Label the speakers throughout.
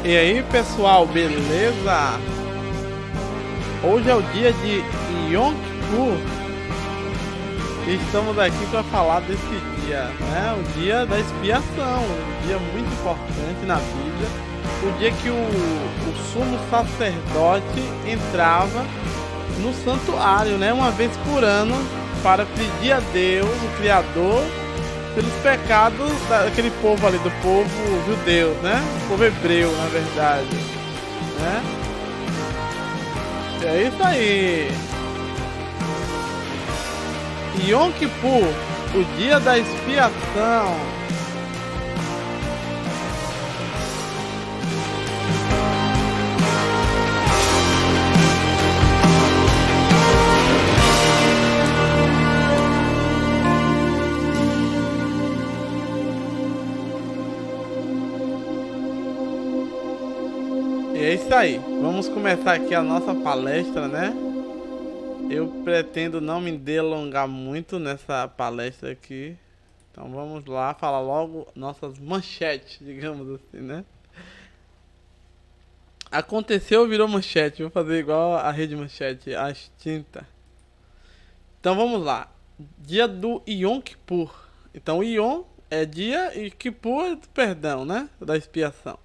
Speaker 1: E aí pessoal, beleza? Hoje é o dia de Yom Kippur e estamos aqui para falar desse dia, né? O dia da expiação, um dia muito importante na Bíblia, o dia que o sumo sacerdote entrava no santuário, né? Uma vez por ano para pedir a Deus, o Criador, pelos pecados daquele povo ali, do povo judeu, né? O povo hebreu, na verdade, né? É isso aí. Yom Kippur, o dia da expiação. E é isso aí, vamos começar aqui a nossa palestra, né? Eu pretendo não me delongar muito nessa palestra aqui. Então vamos lá, falar logo nossas manchetes, digamos assim, né? Aconteceu, virou manchete. Vou fazer igual a Rede Manchete, a extinta. Então vamos lá. Dia do Yom Kippur. Então Yom é dia e Kippur é do perdão, né? Da expiação.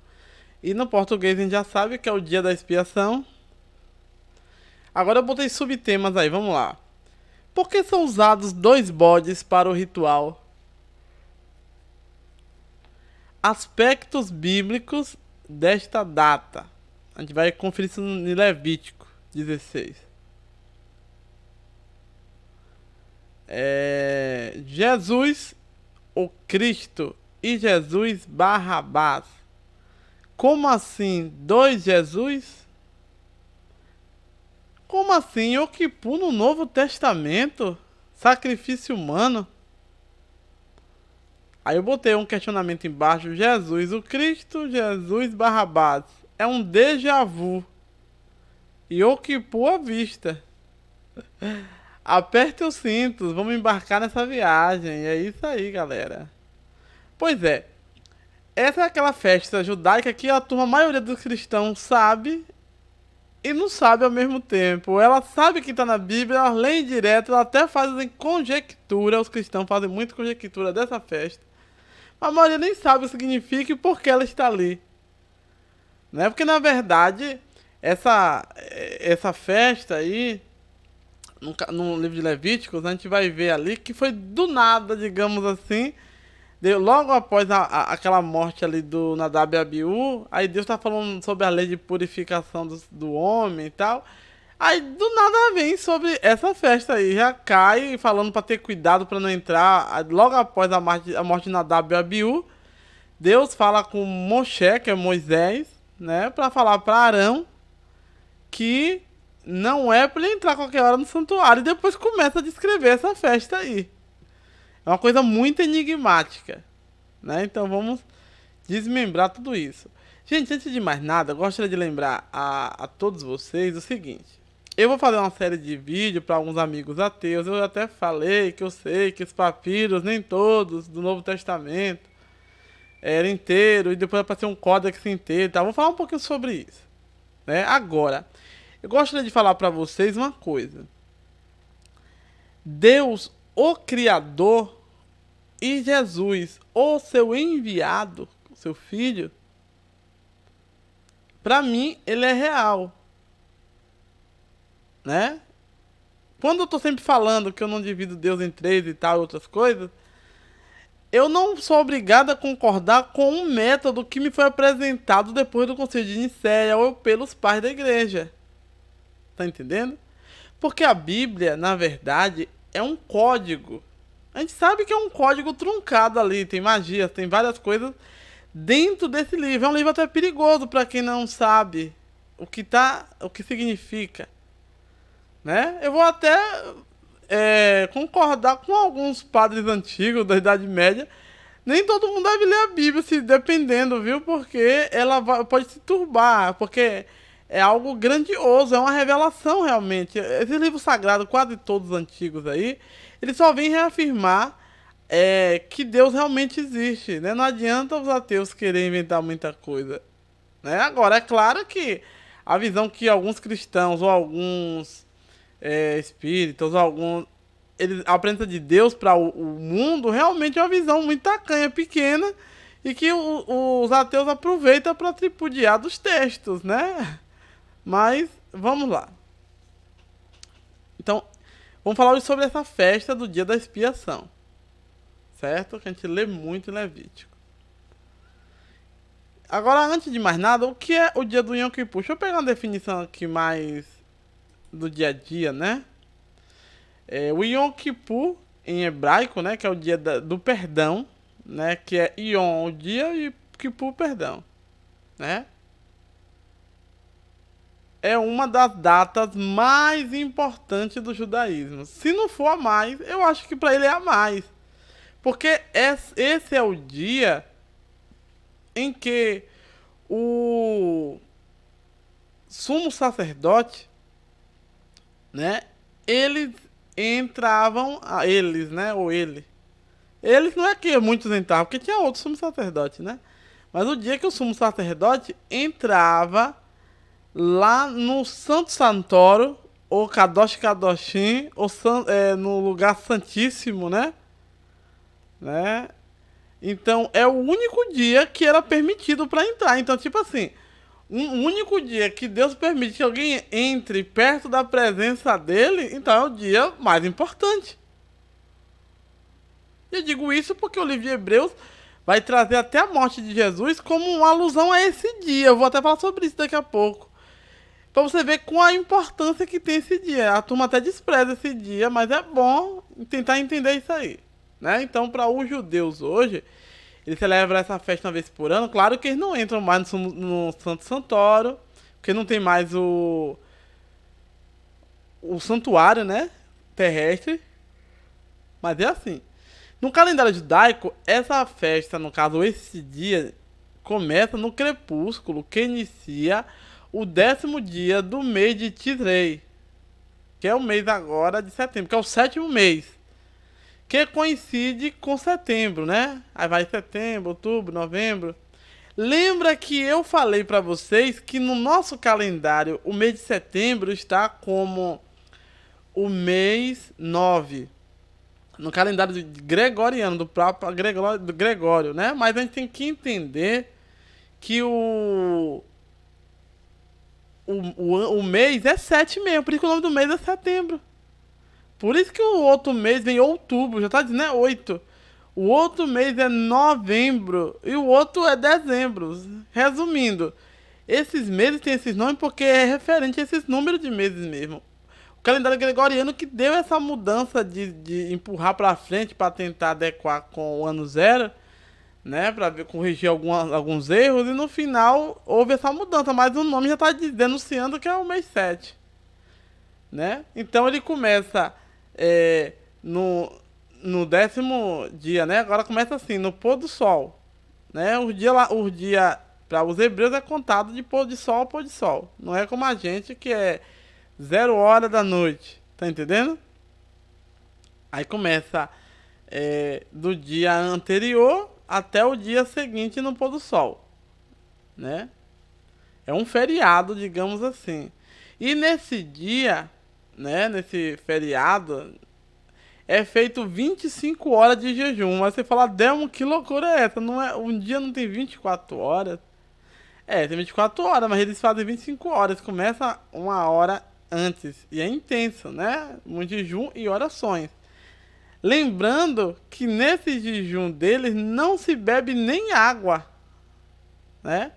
Speaker 1: E no português a gente já sabe que é o dia da expiação. Agora eu botei subtemas aí, vamos lá. Por que são usados 2 bodes para o ritual? Aspectos bíblicos desta data. A gente vai conferir isso em Levítico 16. Jesus, o Cristo e Jesus Barrabás. Como assim 2 Jesus? Como assim Yom Kippur no Novo Testamento? Sacrifício humano? Aí eu botei um questionamento embaixo. Jesus o Cristo, Jesus Barrabás. É um déjà vu. Yom Kippur à vista. Aperte os cintos, vamos embarcar nessa viagem. É isso aí, galera. Pois é. Essa é aquela festa judaica que a maioria dos cristãos sabe e não sabe ao mesmo tempo. Ela sabe que está na Bíblia, ela lê direto, ela até fazem conjectura. Os cristãos fazem muita conjectura dessa festa. Mas a maioria nem sabe o que significa e por que ela está ali. Né? Porque na verdade, essa festa aí, no livro de Levíticos, a gente vai ver ali que foi do nada, digamos assim. Logo após aquela morte ali do Nadab e Abiú, aí Deus tá falando sobre a lei de purificação do homem e tal. Aí do nada vem sobre essa festa aí, já cai falando para ter cuidado para não entrar. Logo após a morte de Nadab e Abiú, Deus fala com Moshe, que é Moisés, né, para falar para Arão que não é para ele entrar qualquer hora no santuário. E depois começa a descrever essa festa aí. É uma coisa muito enigmática, né? Então vamos desmembrar tudo isso. Gente, antes de mais nada, eu gostaria de lembrar a todos vocês o seguinte. Eu vou fazer uma série de vídeos para alguns amigos ateus. Eu até falei que eu sei que os papiros, nem todos, do Novo Testamento, eram inteiros. E depois vai ser um códex inteiro, tá? Vou falar um pouquinho sobre isso, né? Agora, eu gostaria de falar para vocês uma coisa. Deus, o Criador, e Jesus, o seu enviado, o seu filho, para mim, ele é real. Né? Quando eu tô sempre falando que eu não divido Deus em 3 e tal, outras coisas, eu não sou obrigado a concordar com um método que me foi apresentado depois do Concílio de Nicéia ou pelos pais da igreja. Tá entendendo? Porque a Bíblia, na verdade, é um código. A gente sabe que é um código truncado ali, tem magia, tem várias coisas dentro desse livro. É um livro até perigoso para quem não sabe o que significa, né? Eu vou até concordar com alguns padres antigos da Idade Média. Nem todo mundo deve ler a Bíblia, se dependendo, viu? Porque ela pode se turbar, porque é algo grandioso, é uma revelação realmente. Esse livro sagrado, quase todos os antigos aí, ele só vem reafirmar que Deus realmente existe, né? Não adianta os ateus quererem inventar muita coisa, né? Agora, é claro que a visão que alguns cristãos ou alguns espíritas, ou alguns eles apresentam de Deus para o mundo, realmente é uma visão muito tacanha, pequena, e que os ateus aproveitam para tripudiar dos textos, né? Mas, vamos lá. Então, vamos falar hoje sobre essa festa do dia da expiação, certo? Que a gente lê muito em Levítico. Agora, antes de mais nada, o que é o dia do Yom Kippur? Deixa eu pegar uma definição aqui mais do dia a dia, né? O Yom Kippur, em hebraico, né? Que é o dia do perdão, né? Que é Yom, o dia, e Kippur, perdão, né? É uma das datas mais importantes do judaísmo. Se não for a mais, eu acho que para ele é a mais. Porque esse é o dia em que o sumo sacerdote, né, eles entravam, eles, né, ou ele. Eles não é que muitos entravam, porque tinha outro sumo sacerdote, né? Mas o dia que o sumo sacerdote entrava lá no Santo Santório, ou Kadosh Kadoshim, ou no lugar santíssimo, né? Então é o único dia que era permitido para entrar. Então, tipo assim, um único dia que Deus permite que alguém entre perto da presença dele, então é o dia mais importante. E eu digo isso porque o livro de Hebreus vai trazer até a morte de Jesus como uma alusão a esse dia. Eu vou até falar sobre isso daqui a pouco. Pra você ver com a importância que tem esse dia. A turma até despreza esse dia, mas é bom tentar entender isso aí, né? Então, para os judeus hoje, eles celebram essa festa uma vez por ano. Claro que eles não entram mais no Santo Santório, porque não tem mais o santuário, né, terrestre. Mas é assim. No calendário judaico, essa festa, no caso esse dia, começa no crepúsculo, que inicia o 10º dia do mês de Tisrei, que é o mês agora de setembro, que é o 7º mês, que coincide com setembro, né? Aí vai setembro, outubro, novembro. Lembra que eu falei para vocês que no nosso calendário o mês de setembro está como o mês 9. No calendário gregoriano, do próprio Gregório, né? Mas a gente tem que entender que o mês é 7 mesmo, por isso que o nome do mês é setembro. Por isso que o outro mês vem outubro, já tá dizendo, é 8. O outro mês é novembro e o outro é dezembro. Resumindo, esses meses têm esses nomes porque é referente a esses números de meses mesmo. O calendário gregoriano que deu essa mudança de empurrar para frente para tentar adequar com o ano zero, né, para corrigir alguns erros, e no final houve essa mudança, mas o nome já está denunciando que é o mês 7, né? Então ele começa no 10º dia, né? Agora começa assim, no pôr do sol, né? O dia para os hebreus é contado de pôr de sol a pôr de sol. Não é como a gente que é 0 hora da noite, tá entendendo? Aí começa do dia anterior até o dia seguinte no pôr do sol, né? É um feriado, digamos assim. E nesse dia, né, nesse feriado, é feito 25 horas de jejum. Mas você fala, Delmo, que loucura é essa? Não é, um dia não tem 24 horas? Tem 24 horas, mas eles fazem 25 horas. Começa 1 hora antes. E é intenso, né? Um jejum e orações. Lembrando que nesse jejum deles não se bebe nem água, né?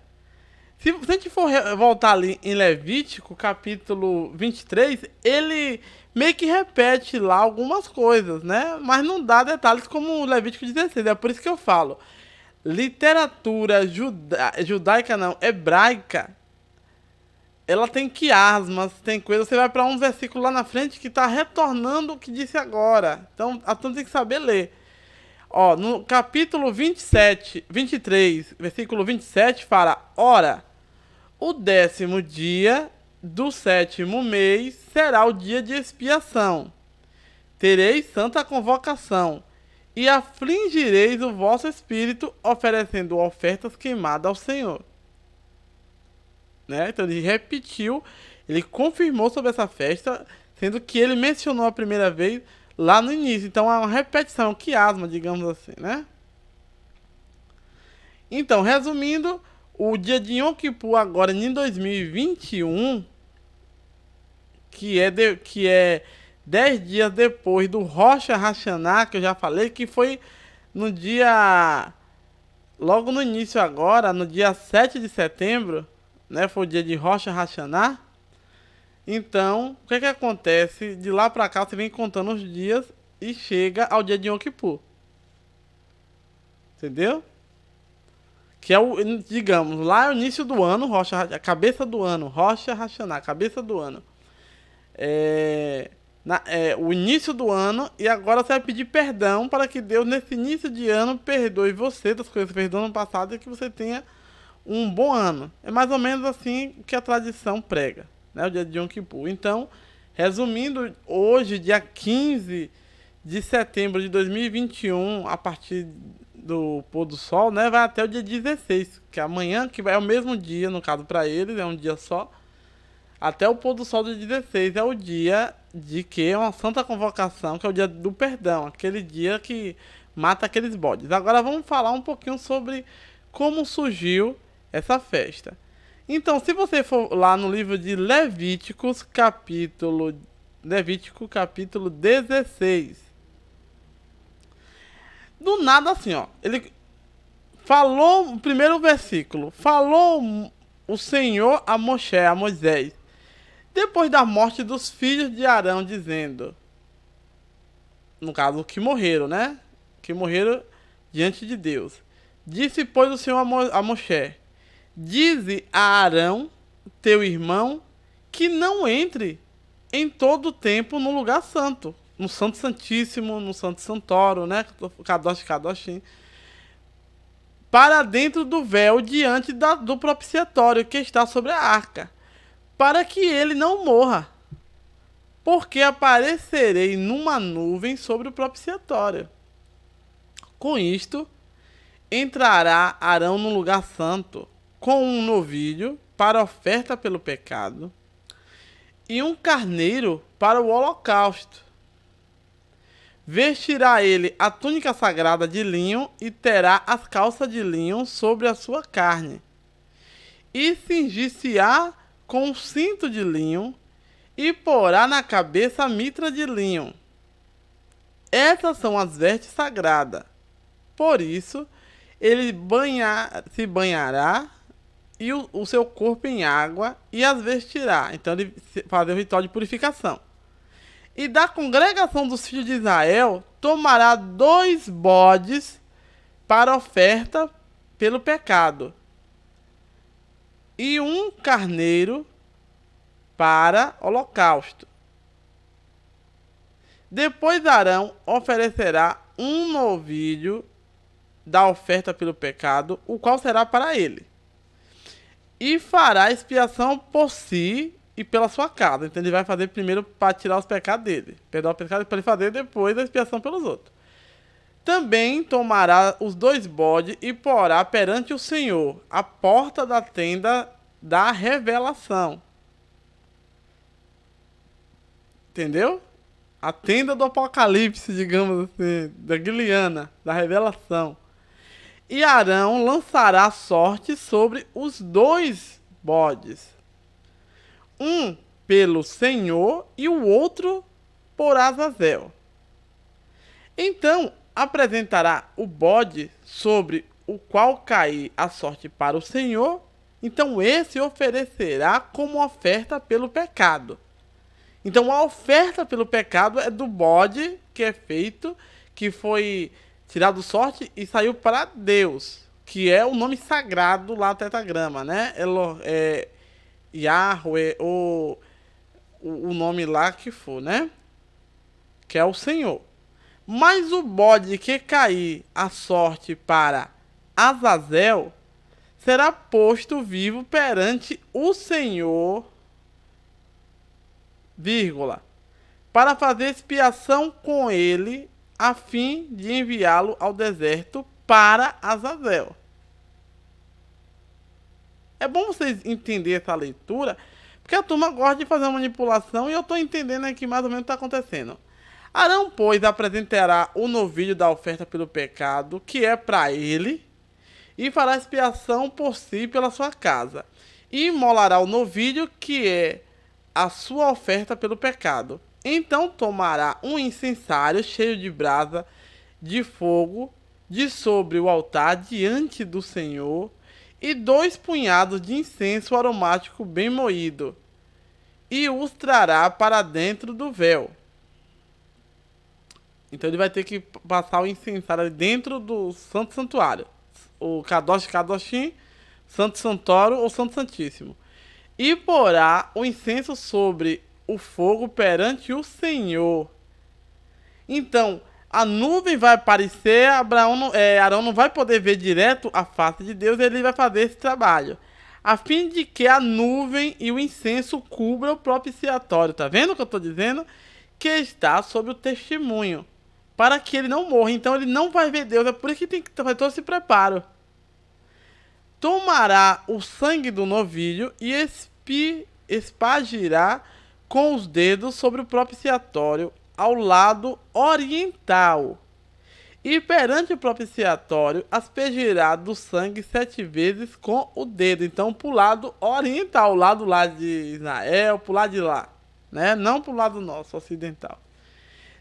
Speaker 1: Se a gente for voltar ali em Levítico, capítulo 23, ele meio que repete lá algumas coisas, né? Mas não dá detalhes como o Levítico 16. É por isso que eu falo. Literatura judaica não, hebraica, ela tem quiasmas, tem coisa. Você vai para um versículo lá na frente que está retornando o que disse agora. Então, a turma tem que saber ler. Ó, no capítulo 23, versículo 27, fala: ora, o 10º dia do 7º mês será o dia de expiação. Tereis santa convocação, e afligireis o vosso espírito, oferecendo ofertas queimadas ao Senhor. né? Então ele repetiu, ele confirmou sobre essa festa, sendo que ele mencionou a primeira vez lá no início. Então é uma repetição, um quiasma, digamos assim, né? Então, resumindo, o dia de Yom Kippur agora em 2021, que é 10 dias depois do Rosh Hashanah, que eu já falei, que foi no dia, logo no início agora, no dia 7 de setembro, né, foi o dia de Rosh Hashanah. Então, o que que acontece? De lá pra cá você vem contando os dias e chega ao dia de Yom Kippur. Entendeu? Que é o, digamos, lá é o início do ano, a cabeça do ano, Rosh Hashanah, cabeça do ano. O início do ano, e agora você vai pedir perdão para que Deus, nesse início de ano, perdoe você das coisas que fez do ano passado e que você tenha um bom ano. É mais ou menos assim que a tradição prega, né? O dia de Yom Kippur. Então, resumindo, hoje, dia 15 de setembro de 2021, a partir do pôr do sol, né, vai até o dia 16, que é amanhã, que é o mesmo dia, no caso para eles, é um dia só. Até o pôr do sol do 16 é o dia de que é uma santa convocação, que é o dia do perdão, aquele dia que mata aqueles bodes. Agora vamos falar um pouquinho sobre como surgiu essa festa. Então, se você for lá no livro de Levítico, capítulo 16, do nada assim, ó, ele falou, o primeiro versículo, falou o Senhor a Moisés, depois da morte dos filhos de Arão, dizendo, no caso, que morreram, né? Que morreram diante de Deus. Disse, pois, o Senhor a Moisés, dize a Arão, teu irmão, que não entre em todo o tempo no lugar santo, no Santo Santíssimo, no Santo Santório, né? Kadosh Kadoshim, para dentro do véu diante do propiciatório que está sobre a arca, para que ele não morra, porque aparecerei numa nuvem sobre o propiciatório. Com isto, entrará Arão no lugar santo, com um novilho para oferta pelo pecado, e um carneiro para o holocausto. Vestirá ele a túnica sagrada de linho e terá as calças de linho sobre a sua carne. E cingir-se-á com um cinto de linho e porá na cabeça a mitra de linho. Essas são as vestes sagradas. Por isso, ele se banhará e o seu corpo em água e as vestirá. Então ele faz o ritual de purificação. E da congregação dos filhos de Israel tomará 2 bodes para oferta pelo pecado e um carneiro para holocausto. Depois Arão oferecerá um novilho da oferta pelo pecado, o qual será para ele. E fará expiação por si e pela sua casa. Então ele vai fazer primeiro para tirar os pecados dele. Perdoar o pecado para ele fazer depois a expiação pelos outros. Também tomará os 2 bodes e porá perante o Senhor a porta da tenda da revelação. Entendeu? A tenda do Apocalipse, digamos assim, da Guiliana, da revelação. E Arão lançará sorte sobre os 2 bodes. Um pelo Senhor e o outro por Azazel. Então apresentará o bode sobre o qual cair a sorte para o Senhor. Então esse oferecerá como oferta pelo pecado. Então a oferta pelo pecado é do bode que é feito, que foi tirado sorte e saiu para Deus, que é o nome sagrado lá do tetragrama, né? Yahweh, ou o nome lá que for, né? Que é o Senhor. Mas o bode que cair a sorte para Azazel será posto vivo perante o Senhor, vírgula, para fazer expiação com ele, a fim de enviá-lo ao deserto para Azazel. É bom vocês entenderem essa leitura, porque a turma gosta de fazer uma manipulação e eu estou entendendo aqui mais ou menos o que está acontecendo. Arão, pois, apresentará o novilho da oferta pelo pecado, que é para ele, e fará expiação por si e pela sua casa. E imolará o novilho, que é a sua oferta pelo pecado. Então tomará um incensário cheio de brasa de fogo de sobre o altar diante do Senhor, e 2 punhados de incenso aromático bem moído, e os trará para dentro do véu. Então ele vai ter que passar o incensário dentro do Santo Santuário. O Kadosh Kadoshim, Santo Santório ou Santo Santíssimo. E porá o incenso sobre o fogo perante o Senhor. Então, a nuvem vai aparecer, Arão não vai poder ver direto a face de Deus, ele vai fazer esse trabalho. A fim de que a nuvem e o incenso cubram o propiciatório. Tá vendo o que eu estou dizendo? Que está sobre o testemunho. Para que ele não morra. Então ele não vai ver Deus. É por isso que tem que fazer todo esse preparo. Tomará o sangue do novilho e espargirá com os dedos sobre o propiciatório ao lado oriental. E perante o propiciatório aspergirá do sangue 7 vezes com o dedo. Então pro lado oriental, o lado lá de Israel, pro lado de lá, né? Não pro lado nosso, ocidental.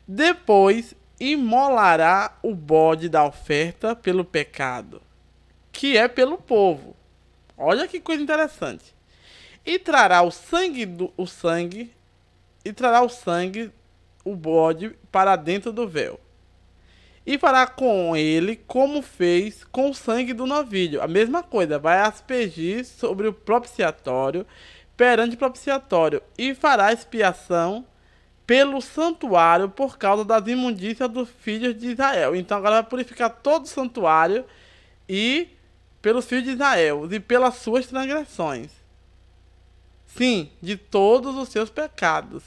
Speaker 1: Depois imolará o bode da oferta pelo pecado, que é pelo povo. Olha que coisa interessante. E trará o sangue, o bode, para dentro do véu. E fará com ele como fez com o sangue do novilho. A mesma coisa, vai aspergir sobre o propiciatório, perante o propiciatório, e fará expiação pelo santuário por causa das imundícias dos filhos de Israel. Então agora vai purificar todo o santuário e pelos filhos de Israel e pelas suas transgressões. Sim, de todos os seus pecados.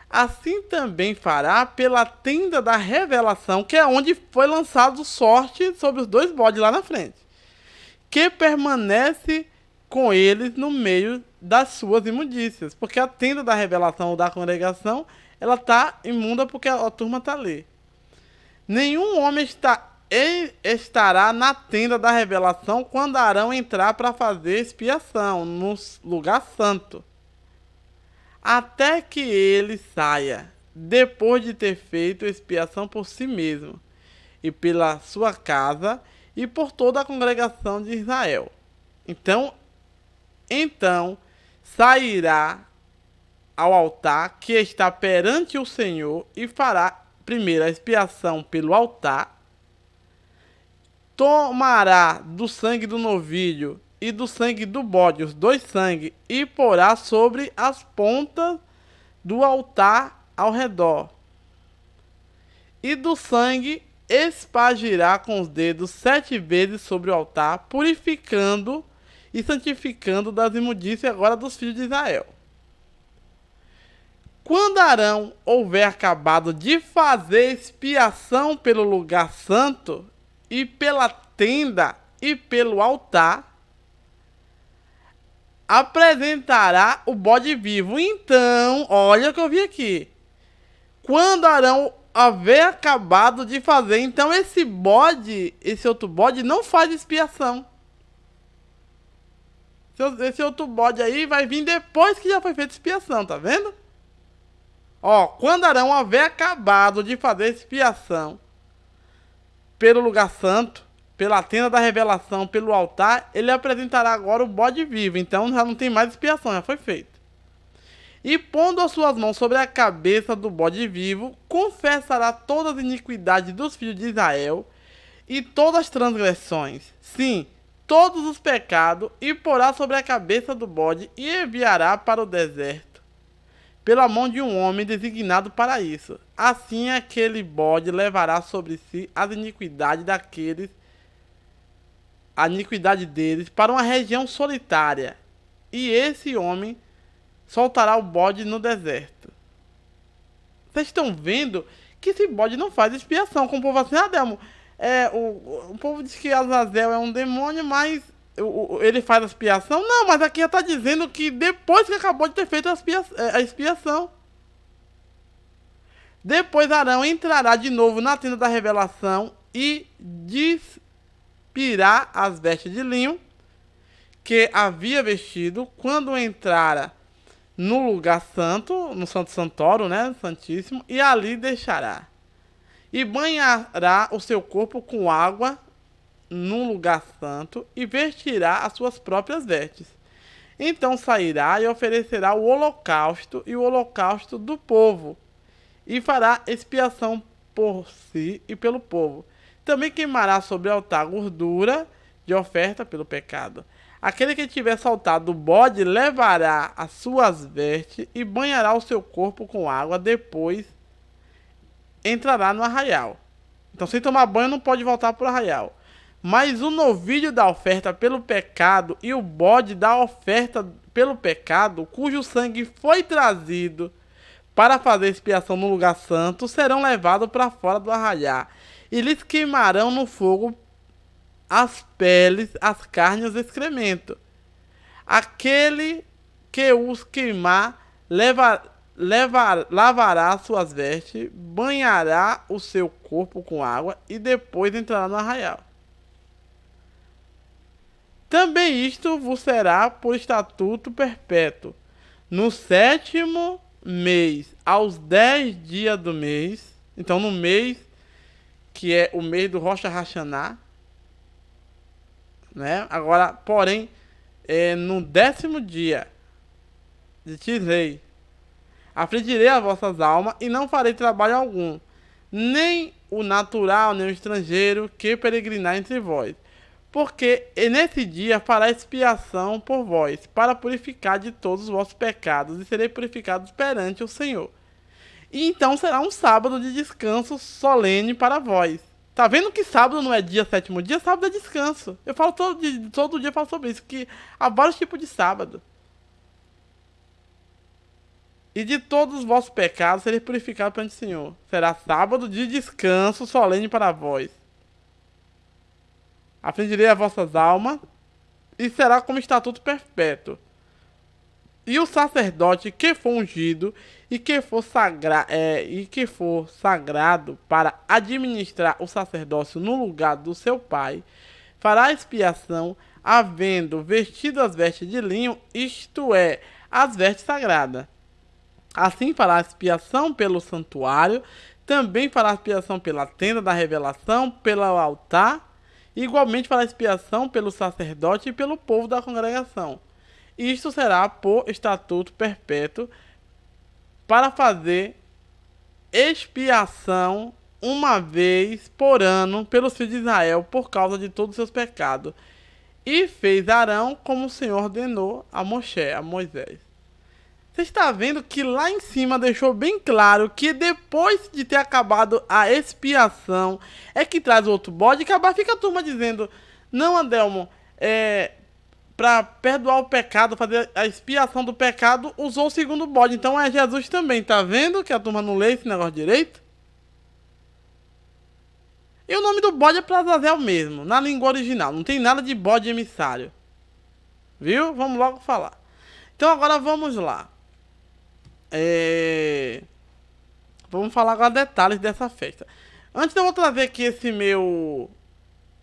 Speaker 1: Assim também fará pela tenda da revelação, que é onde foi lançado sorte sobre os 2 bodes lá na frente, que permanece com eles no meio das suas imundícias, porque a tenda da revelação ou da congregação, ela está imunda porque a turma está ali. Nenhum homem estará na tenda da revelação quando Arão entrar para fazer expiação no lugar santo, até que ele saia, depois de ter feito expiação por si mesmo, e pela sua casa, e por toda a congregação de Israel. Então sairá ao altar que está perante o Senhor, e fará primeiro a expiação pelo altar. Tomará do sangue do novilho e do sangue do bode, os 2 sangues, e porá sobre as pontas do altar ao redor. E do sangue espargirá com os dedos 7 vezes sobre o altar, purificando e santificando das imundícias agora dos filhos de Israel. Quando Arão houver acabado de fazer expiação pelo lugar santo, e pela tenda e pelo altar, apresentará o bode vivo. Então, olha o que eu vi aqui. Quando Arão haver acabado de fazer, então esse outro bode não faz expiação. Esse outro bode aí vai vir depois que já foi feita expiação, tá vendo? Ó, quando Arão haver acabado de fazer expiação pelo lugar santo, pela tenda da revelação, pelo altar, ele apresentará agora o bode vivo. Então já não tem mais expiação, já foi feito. E pondo as suas mãos sobre a cabeça do bode vivo, confessará todas as iniquidades dos filhos de Israel e todas as transgressões, sim, todos os pecados, e porá sobre a cabeça do bode e enviará para o deserto, pela mão de um homem designado para isso. Assim aquele bode levará sobre si as iniquidades a iniquidade deles para uma região solitária, e esse homem soltará o bode no deserto. Vocês estão vendo que esse bode não faz expiação, como o povo assim, o povo diz que Azazel é um demônio, mas ele faz a expiação? Não, mas aqui já está dizendo que depois que acabou de ter feito a expiação. Depois Arão entrará de novo na tenda da revelação e despirá as vestes de linho que havia vestido quando entrara no lugar santo, no Santo Santório, né, Santíssimo, e ali deixará. E banhará o seu corpo com água num lugar santo e vestirá as suas próprias vestes. Então sairá e oferecerá o holocausto e o holocausto do povo, e fará expiação por si e pelo povo. Também queimará sobre o altar gordura de oferta pelo pecado. Aquele que tiver saltado o bode levará as suas vestes e banhará o seu corpo com água, depois entrará no arraial. Então, sem tomar banho, não pode voltar para o arraial. Mas o novilho da oferta pelo pecado e o bode da oferta pelo pecado, cujo sangue foi trazido para fazer expiação no lugar santo, serão levados para fora do arraial, e lhes queimarão no fogo as peles, as carnes e os excrementos. Aquele que os queimar lavará suas vestes, banhará o seu corpo com água e depois entrará no arraial. Também isto vos será por estatuto perpétuo. No 7º mês, aos 10 dias do mês, então no mês que é o mês do Rosh Hashanah, né? Agora, porém, no 10º dia de Tisrei, afligirei as vossas almas e não farei trabalho algum, nem o natural, nem o estrangeiro que peregrinar entre vós. Porque nesse dia fará expiação por vós, para purificar de todos os vossos pecados, e serei purificados perante o Senhor. E então será um sábado de descanso solene para vós. Tá vendo que sábado não é dia 7º dia? Sábado é descanso. Eu falo todo dia eu falo sobre isso, que há vários tipos de sábado. E de todos os vossos pecados serei purificado perante o Senhor. Será sábado de descanso solene para vós. Afligirei as vossas almas, e será como estatuto perpétuo. E o sacerdote que for ungido e que for sagrado para administrar o sacerdócio no lugar do seu pai, fará expiação, havendo vestido as vestes de linho, isto é, as vestes sagradas. Assim fará expiação pelo santuário, também fará expiação pela tenda da revelação, pelo altar, igualmente fará expiação pelo sacerdote e pelo povo da congregação. Isto será por estatuto perpétuo, para fazer expiação uma vez por ano pelos filhos de Israel, por causa de todos os seus pecados. E fez Arão como o Senhor ordenou a Moisés. Você está vendo que lá em cima deixou bem claro que depois de ter acabado a expiação é que traz o outro bode, e acabar fica a turma dizendo: não, Adelmo, para perdoar o pecado, fazer a expiação do pecado, usou o segundo bode. Então é Jesus também. Tá vendo que a turma não lê esse negócio direito? E o nome do bode é Azazel mesmo, na língua original. Não tem nada de bode emissário. Viu? Vamos logo falar. Então agora vamos lá. Vamos falar agora detalhes dessa festa. Antes eu vou trazer aqui esse meu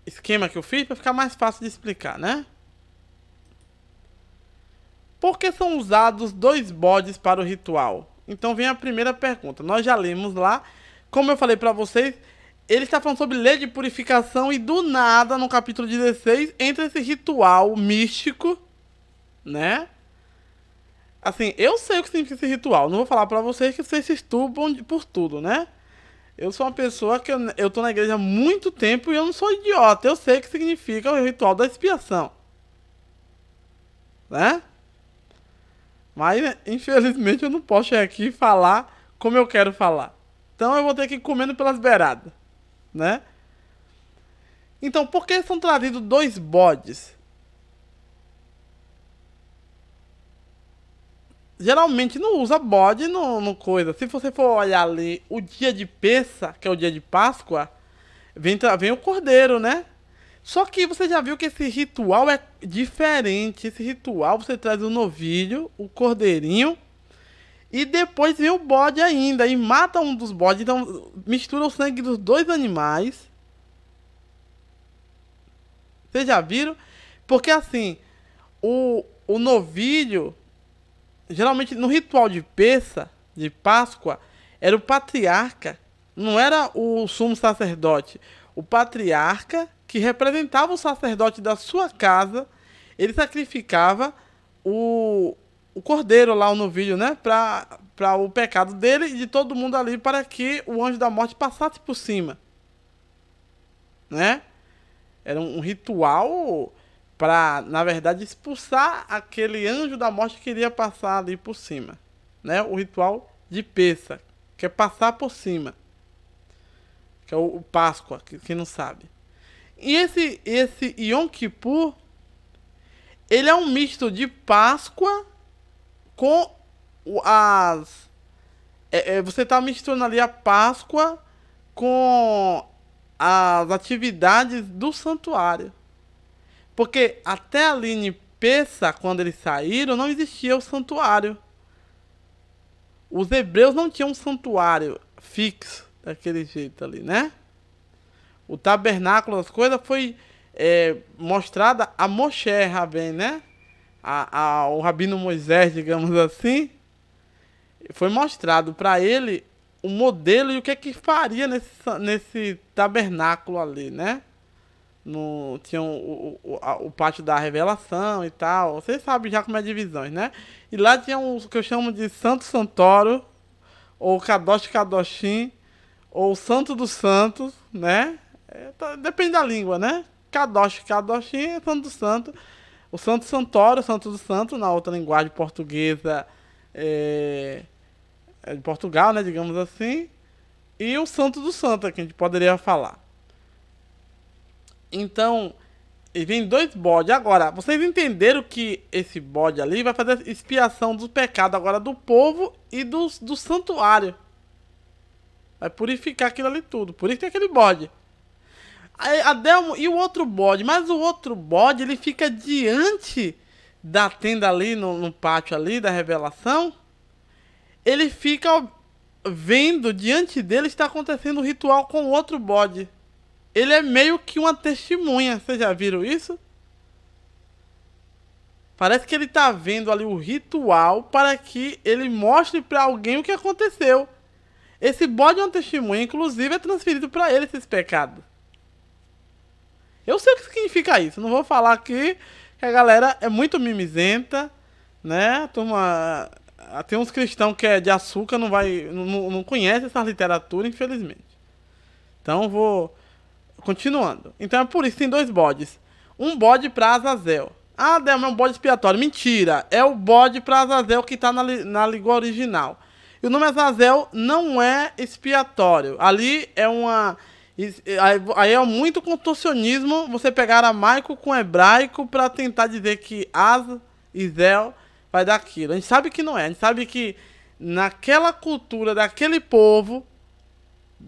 Speaker 1: esquema que eu fiz para ficar mais fácil de explicar, né? Por que são usados 2 bodes para o ritual? Então vem a primeira pergunta. Nós já lemos lá. Como eu falei para vocês, ele está falando sobre lei de purificação e do nada, no capítulo 16, entra esse ritual místico, né? Assim, eu sei o que significa esse ritual. Não vou falar pra vocês que vocês se estupam por tudo, né? Eu sou uma pessoa que eu tô na igreja há muito tempo e eu não sou idiota. Eu sei o que significa o ritual da expiação, né? Mas, infelizmente, eu não posso chegar aqui e falar como eu quero falar. Então eu vou ter que ir comendo pelas beiradas, né? Então, por que são trazidos 2 bodes? Geralmente não usa bode no coisa. Se você for olhar ali o dia de Pêssar, que é o dia de Páscoa, vem o cordeiro, né? Só que você já viu que esse ritual é diferente. Esse ritual você traz o novilho, o cordeirinho e depois vem o bode ainda e mata um dos bodes. Então mistura o sangue dos dois animais. Vocês já viram? Porque assim, o novilho, geralmente no ritual de Pessa, de Páscoa, era o patriarca, não era o sumo sacerdote. O patriarca, que representava o sacerdote da sua casa, ele sacrificava o cordeiro lá, o novilho, né? Para o pecado dele e de todo mundo ali, para que o anjo da morte passasse por cima, né? Era um ritual para, na verdade, expulsar aquele anjo da morte que queria passar ali por cima, né? O ritual de Pessa, que é passar por cima, que é o Páscoa, que não sabe. E esse Yom Kippur, ele é um misto de Páscoa com as... você está misturando ali a Páscoa com as atividades do santuário. Porque até ali em Pessa, quando eles saíram, não existia o santuário. Os hebreus não tinham um santuário fixo daquele jeito ali, né? O tabernáculo, as coisas, foi mostrada a Moshe Rabbein, né? O Rabino Moisés, digamos assim. Foi mostrado para ele o modelo e o que é que faria nesse tabernáculo ali, né? Tinha o pátio da revelação e tal. Vocês sabem já como é divisões, né? E lá tinha o que eu chamo de Santo Santoro, ou Kadosh Kadoshim, ou Santo dos Santos, né? Depende da língua, né? Kadosh Kadoshim é Santo do Santo. O Santo Santoro, Santo do Santo, na outra linguagem portuguesa é de Portugal, né? Digamos assim. E o Santo do Santo, que a gente poderia falar. Então, e vem dois bodes. Agora, vocês entenderam que esse bode ali vai fazer expiação dos pecados agora do povo e do santuário. Vai purificar aquilo ali tudo. Por isso tem aquele bode. Aí, e o outro bode? Mas o outro bode, ele fica diante da tenda ali, no pátio ali da revelação. Ele fica vendo, diante dele está acontecendo um ritual com o outro bode. Ele é meio que uma testemunha. Vocês já viram isso? Parece que ele está vendo ali o ritual para que ele mostre para alguém o que aconteceu. Esse bode é uma testemunha, inclusive é transferido para ele esses pecados. Eu sei o que significa isso. Não vou falar aqui que a galera é muito mimizenta, né? Turma, tem uns cristãos que é de açúcar, não conhece essa literatura, infelizmente. Então vou continuando. Então é por isso que tem dois bodes. Um bode para Azazel. Ah, Delma, é um bode expiatório. Mentira. É o bode para Azazel que está na língua original. E o nome Azazel não é expiatório. Ali é uma... Aí é muito contorcionismo você pegar aramaico com hebraico para tentar dizer que Az e Zel vai dar aquilo. A gente sabe que não é. A gente sabe que naquela cultura daquele povo,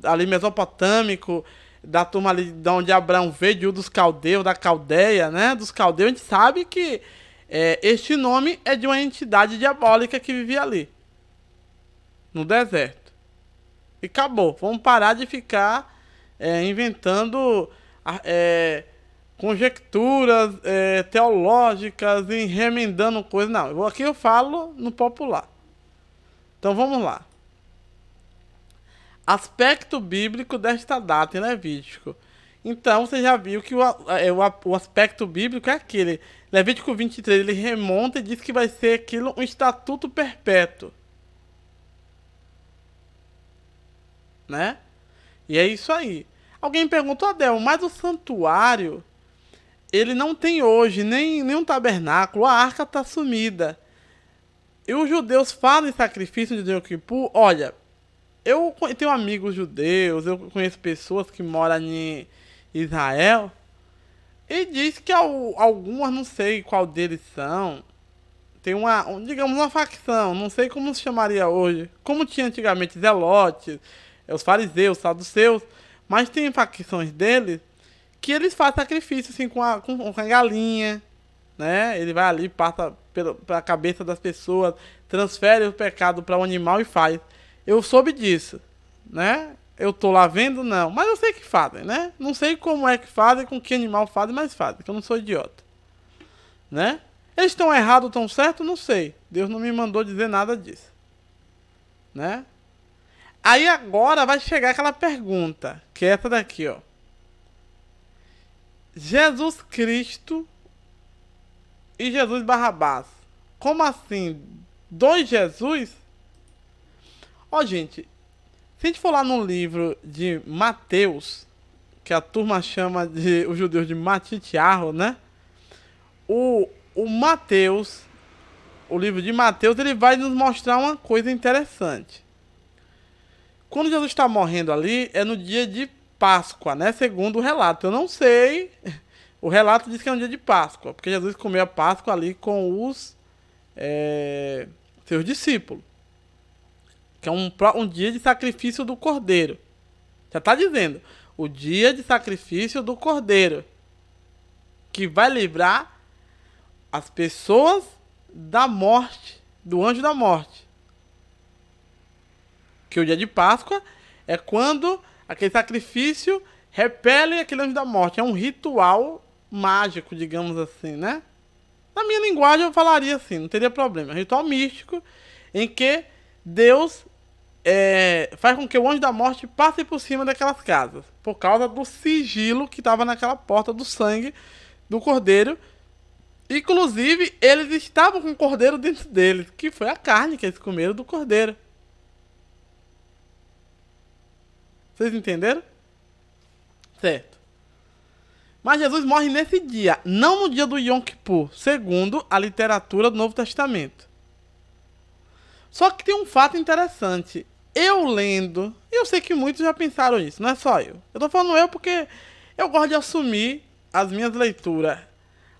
Speaker 1: ali mesopotâmico, da turma ali de onde Abraão veio, dos caldeus, da Caldeia, né? Dos caldeus, a gente sabe que este nome é de uma entidade diabólica que vivia ali, no deserto. E acabou. Vamos parar de ficar inventando conjecturas teológicas e remendando coisas. Não, aqui eu falo no popular. Então vamos lá. Aspecto bíblico desta data em Levítico. Então você já viu que o aspecto bíblico é aquele. Levítico 23, ele remonta e diz que vai ser aquilo um estatuto perpétuo. Né? E é isso aí. Alguém perguntou, Adel, mas o santuário, ele não tem hoje nem um tabernáculo, a arca está sumida. E os judeus fazem sacrifício de Yom Kippur. Olha, eu tenho amigos judeus, eu conheço pessoas que moram em Israel, e diz que algumas, não sei qual deles são, tem digamos, uma facção, não sei como se chamaria hoje, como tinha antigamente Zelotes, os fariseus, saduceus, mas tem facções deles que eles fazem sacrifício assim com a galinha, né? Ele vai ali, passa pela cabeça das pessoas, transfere o pecado para o animal e faz. Eu soube disso, né? Eu tô lá vendo, não. Mas eu sei que fazem, né? Não sei como é que fazem, com que animal fazem, mas fazem, que eu não sou idiota, né? Eles estão errados ou estão certos? Não sei. Deus não me mandou dizer nada disso, né? Aí agora vai chegar aquela pergunta, que é essa daqui, ó. Jesus Cristo e Jesus Barrabás. Como assim? Dois Jesus? Ó, gente, se a gente for lá no livro de Mateus, que a turma chama de os judeus de Matitiarro, né? O Mateus, o livro de Mateus, ele vai nos mostrar uma coisa interessante. Quando Jesus está morrendo ali, é no dia de Páscoa, né? Segundo o relato. Eu não sei. O relato diz que é no dia de Páscoa, porque Jesus comeu a Páscoa ali com os seus discípulos. Que é um dia de sacrifício do Cordeiro. Já está dizendo. O dia de sacrifício do Cordeiro. Que vai livrar as pessoas da morte, do anjo da morte. Que o dia de Páscoa é quando aquele sacrifício repele aquele anjo da morte. É um ritual mágico, digamos assim, né? Na minha linguagem eu falaria assim, não teria problema. É um ritual místico em que Deus faz com que o anjo da morte passe por cima daquelas casas. Por causa do sigilo que estava naquela porta do sangue do cordeiro. Inclusive, eles estavam com o cordeiro dentro deles, que foi a carne que eles comeram do cordeiro. Vocês entenderam? Certo. Mas Jesus morre nesse dia, não no dia do Yom Kippur, segundo a literatura do Novo Testamento. Só que tem um fato interessante. Eu lendo, e eu sei que muitos já pensaram isso, não é só eu. Eu tô falando eu porque eu gosto de assumir as minhas leituras.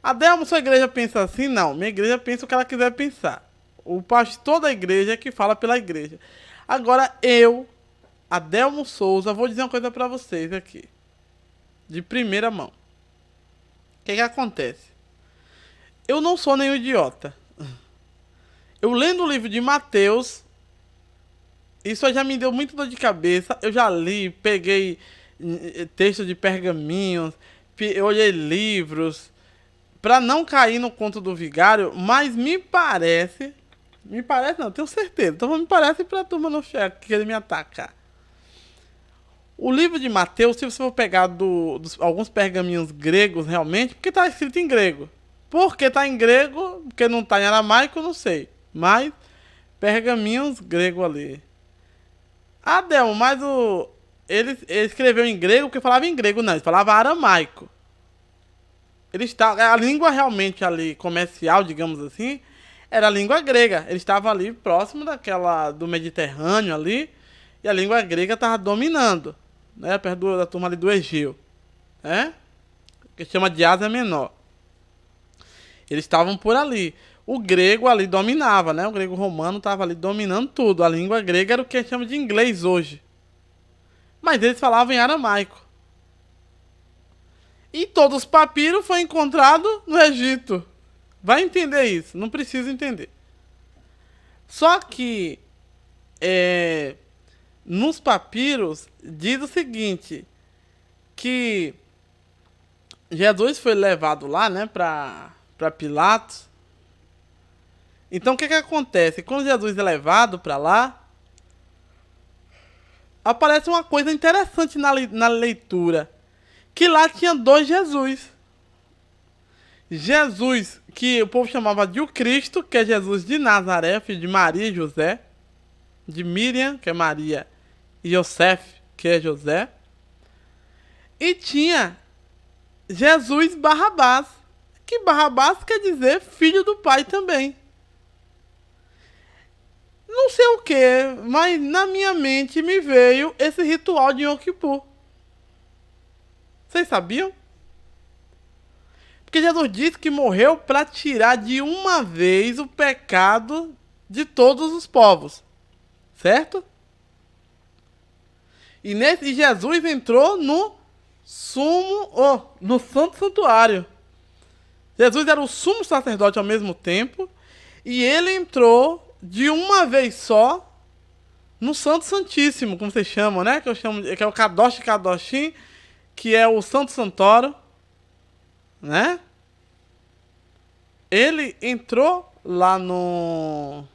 Speaker 1: Adelmo, sua igreja pensa assim? Não, minha igreja pensa o que ela quiser pensar. O pastor da igreja é que fala pela igreja. Agora eu, Adelmo Souza, vou dizer uma coisa pra vocês aqui. De primeira mão. O que acontece? Eu não sou nenhum idiota. Eu lendo o livro de Mateus, isso já me deu muito dor de cabeça. Eu já li, peguei textos de pergaminhos, eu olhei livros, pra não cair no conto do vigário, mas me parece não, tenho certeza. Então me parece pra turma não querer me atacar. O livro de Mateus, se você for pegar alguns pergaminhos gregos realmente, porque está escrito em grego. Por que está em grego? Porque não está em aramaico, não sei. Mas pergaminhos grego ali. Ah, Delmo, mas ele escreveu em grego porque falava em grego, não. Ele falava aramaico. A língua realmente ali, comercial, digamos assim, era a língua grega. Ele estava ali próximo do Mediterrâneo ali, e a língua grega estava dominando, né, perto da turma ali do Egeu, né, que chama de Ásia Menor. Eles estavam por ali. O grego ali dominava, né, o grego romano estava ali dominando tudo. A língua grega era o que a gente chama de inglês hoje. Mas eles falavam em aramaico. E todos os papiros foram encontrados no Egito. Vai entender isso, não precisa entender. Só que nos papiros diz o seguinte, que Jesus foi levado lá, né, para Pilatos. Então o que acontece? Quando Jesus é levado para lá, aparece uma coisa interessante na leitura, que lá tinha dois Jesus. Jesus, que o povo chamava de o Cristo, que é Jesus de Nazaré, filho de Maria e José, de Miriam, que é Maria, e José, que é José. E tinha Jesus Barrabás, que Barrabás quer dizer filho do pai também. Não sei o que, mas na minha mente me veio esse ritual de Yom Kippur. Vocês sabiam? Porque Jesus disse que morreu para tirar de uma vez o pecado de todos os povos. Certo? E Jesus entrou no no Santo Santuário. Jesus era o sumo sacerdote ao mesmo tempo e ele entrou de uma vez só no Santo Santíssimo, como vocês chamam, né? Que é o Kadosh Kadoshim, que é o Santo Santoro, né? Ele entrou lá no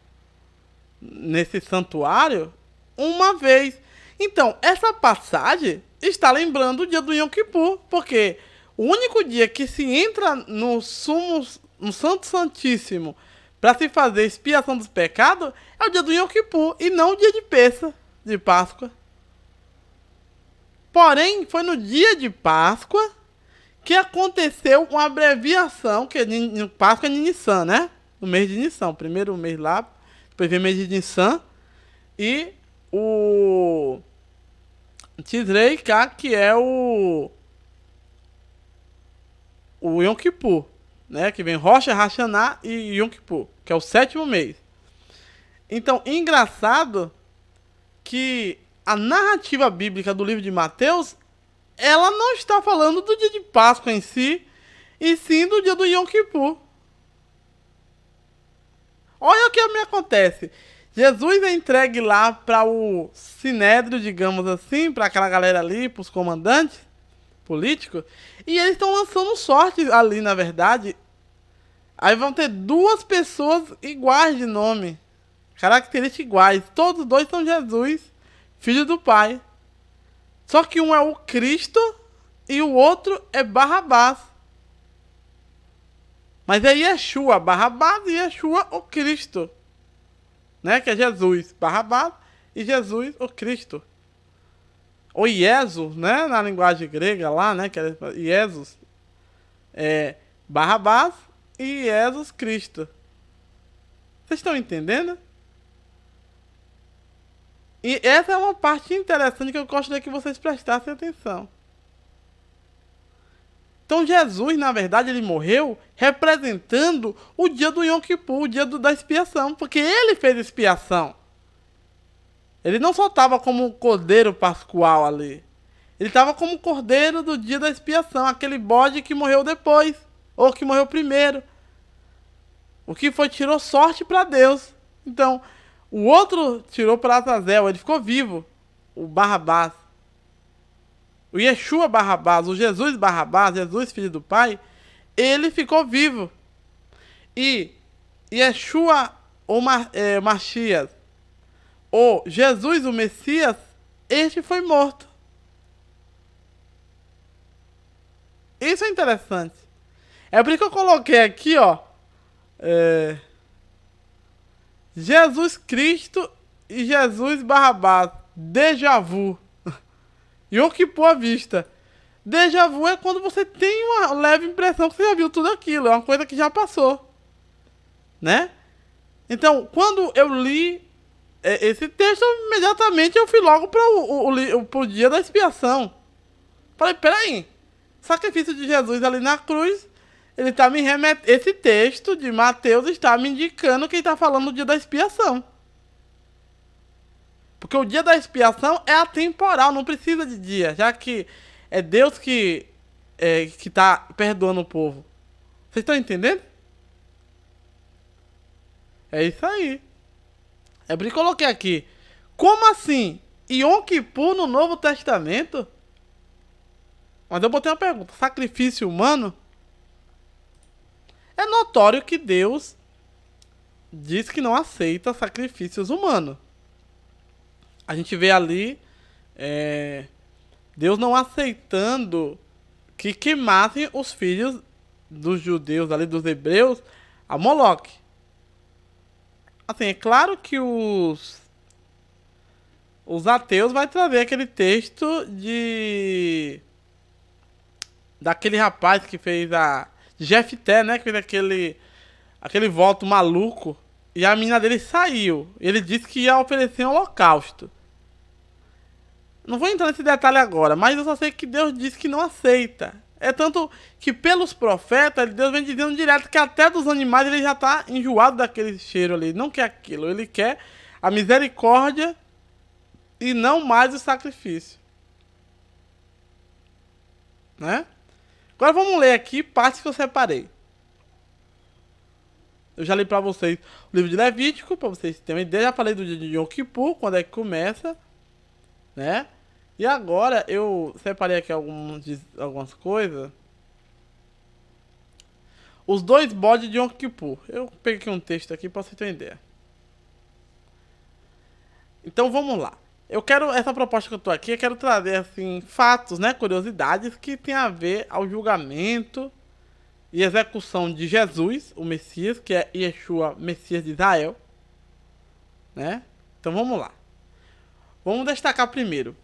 Speaker 1: nesse santuário uma vez. Então, essa passagem está lembrando o dia do Yom Kippur, porque o único dia que se entra no Santo Santíssimo para se fazer expiação dos pecados é o dia do Yom Kippur e não o dia de Pêssah, de Páscoa. Porém, foi no dia de Páscoa que aconteceu uma abreviação, que Páscoa é Nissan, né? No mês de Nissan, primeiro mês lá, depois vem o mês de Nissan e o Tisrei K, que é o Yom Kippur, né? Que vem Rosh Hashanah e Yom Kippur, que é o 7º mês. Então, engraçado que a narrativa bíblica do livro de Mateus, ela não está falando do dia de Páscoa em si, e sim do dia do Yom Kippur. Olha o que me acontece. Jesus é entregue lá para o sinédrio, digamos assim, para aquela galera ali, para os comandantes políticos, e eles estão lançando sorte ali, na verdade. Aí vão ter duas pessoas iguais de nome, características iguais. Todos os dois são Jesus, filho do Pai. Só que um é o Cristo e o outro é Barrabás. Mas é Yeshua, Barrabás, e Yeshua, o Cristo. Né? Que é Jesus, Barrabás, e Jesus, o Cristo. Ou Jesus, né? Na linguagem grega lá, né? Que é Jesus. É Barrabás e Jesus Cristo. Vocês estão entendendo? E essa é uma parte interessante que eu gostaria que vocês prestassem atenção. Então Jesus, na verdade, ele morreu representando o dia do Yom Kippur, o dia da expiação, porque ele fez expiação. Ele não só estava como um cordeiro pascual ali. Ele estava como cordeiro do dia da expiação, aquele bode que morreu depois, ou que morreu primeiro. O que foi, tirou sorte para Deus. Então, o outro tirou para Azazel, ele ficou vivo, o Barrabás. O Yeshua Barrabás, o Jesus Barrabás, Jesus filho do Pai, ele ficou vivo. E Yeshua, o Mashiach, ou Jesus o Messias, este foi morto. Isso é interessante. É por isso que eu coloquei aqui, ó, Jesus Cristo e Jesus Barrabás, déjà vu. Yom Kippur à vista. Déjà vu é quando você tem uma leve impressão que você já viu tudo aquilo. É uma coisa que já passou. Né? Então, quando eu li esse texto, imediatamente eu fui logo para o dia da expiação. Falei, peraí. Sacrifício de Jesus ali na cruz, ele está me remetendo. Esse texto de Mateus está me indicando que ele está falando do dia da expiação. Porque o dia da expiação é atemporal, não precisa de dia, já que é Deus que está perdoando o povo. Vocês estão entendendo? É isso aí. É por isso que eu coloquei aqui. Como assim? Yom Kippur no Novo Testamento? Mas eu botei uma pergunta. Sacrifício humano? É notório que Deus diz que não aceita sacrifícios humanos. A gente vê ali Deus não aceitando que queimassem os filhos dos judeus, ali dos hebreus, a Moloque. Assim, é claro que os ateus vai trazer aquele texto daquele rapaz que fez de Jefté, né, que fez aquele voto maluco, e a menina dele saiu. Ele disse que ia oferecer um holocausto. Não vou entrar nesse detalhe agora, mas eu só sei que Deus disse que não aceita. É tanto que pelos profetas, Deus vem dizendo direto que até dos animais ele já está enjoado daquele cheiro ali. Ele não quer aquilo, ele quer a misericórdia e não mais o sacrifício. né? Agora vamos ler aqui partes que eu separei. Eu já li pra vocês o livro de Levítico, pra vocês terem uma ideia. Já falei do dia de Yom Kippur, quando é que começa, né? E agora eu separei aqui algumas coisas. Os 2 bodes de Yom Kippur. Eu peguei aqui um texto aqui pra você ter uma ideia. Então vamos lá. Essa proposta que eu tô aqui, eu quero trazer assim fatos, né, curiosidades que tem a ver ao julgamento e execução de Jesus, o Messias, que é Yeshua, Messias de Israel, né? Então vamos lá. Vamos destacar primeiro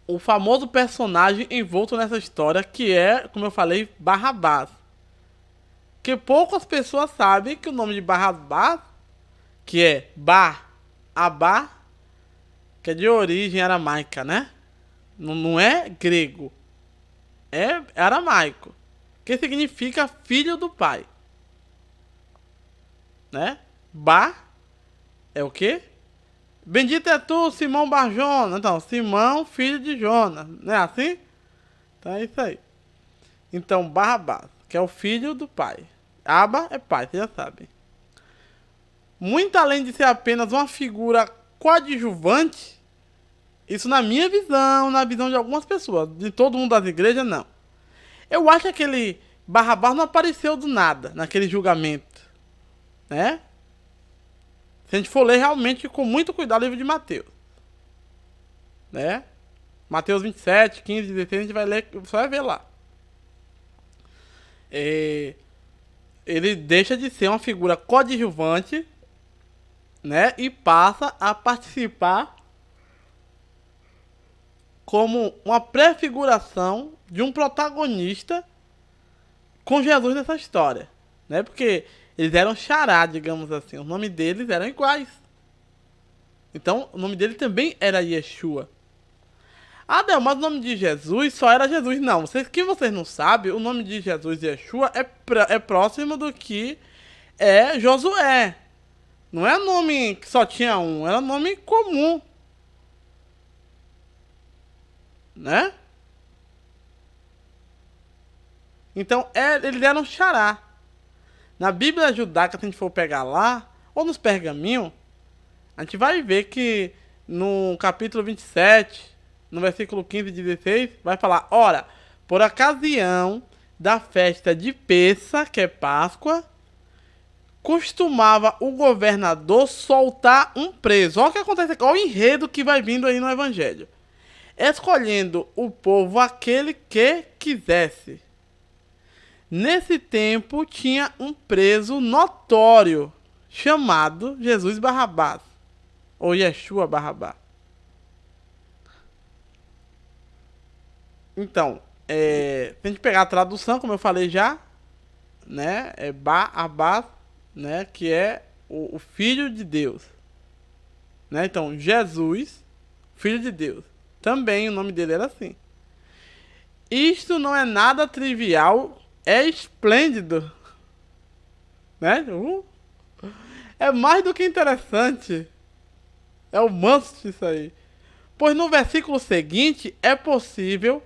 Speaker 1: o famoso personagem envolto nessa história, que é, como eu falei, Barrabás. Que poucas pessoas sabem que o nome de Barrabás, que é Bar-Abá, que é de origem aramaica, né? Não é grego, é aramaico, que significa filho do pai, né? Bar é o quê? Bendito é tu, Simão Bar-Jonas. Então, Simão, filho de Jonas, não é assim? Então é isso aí. Então, Barrabás, que é o filho do pai. Aba é pai, vocês já sabem. Muito além de ser apenas uma figura coadjuvante, isso na minha visão, na visão de algumas pessoas, de todo mundo das igrejas, não. Eu acho que aquele Barrabás não apareceu do nada naquele julgamento, né? Se a gente for ler realmente com muito cuidado o livro de Mateus, né? Mateus 27, 15, 16, a gente vai ler, você vai ver lá. Ele deixa de ser uma figura coadjuvante, né? E passa a participar como uma prefiguração de um protagonista com Jesus nessa história, né? Porque eles eram xará, digamos assim. Os nomes deles eram iguais. Então, o nome dele também era Yeshua. Ah, não, mas o nome de Jesus só era Jesus. Não, vocês não sabem, o nome de Jesus Yeshua é próximo do que é Josué. Não é nome que só tinha um, era nome comum, né? Então, eles eram xará. Na Bíblia judaica, se a gente for pegar lá, ou nos pergaminhos, a gente vai ver que no capítulo 27, no versículo 15 e 16, vai falar: ora, por ocasião da festa de Pessa, que é Páscoa, costumava o governador soltar um preso. Olha o que acontece aqui, olha o enredo que vai vindo aí no Evangelho. Escolhendo o povo aquele que quisesse. Nesse tempo tinha um preso notório chamado Jesus Barrabás, ou Yeshua Barrabás. Então, se a gente pegar a tradução, como eu falei já, né, é Barrabás, né, que é o Filho de Deus, né? Então, Jesus, Filho de Deus, também o nome dele era assim. Isto não é nada trivial, é esplêndido, né? É mais do que interessante. É o manso isso aí. Pois no versículo seguinte é possível,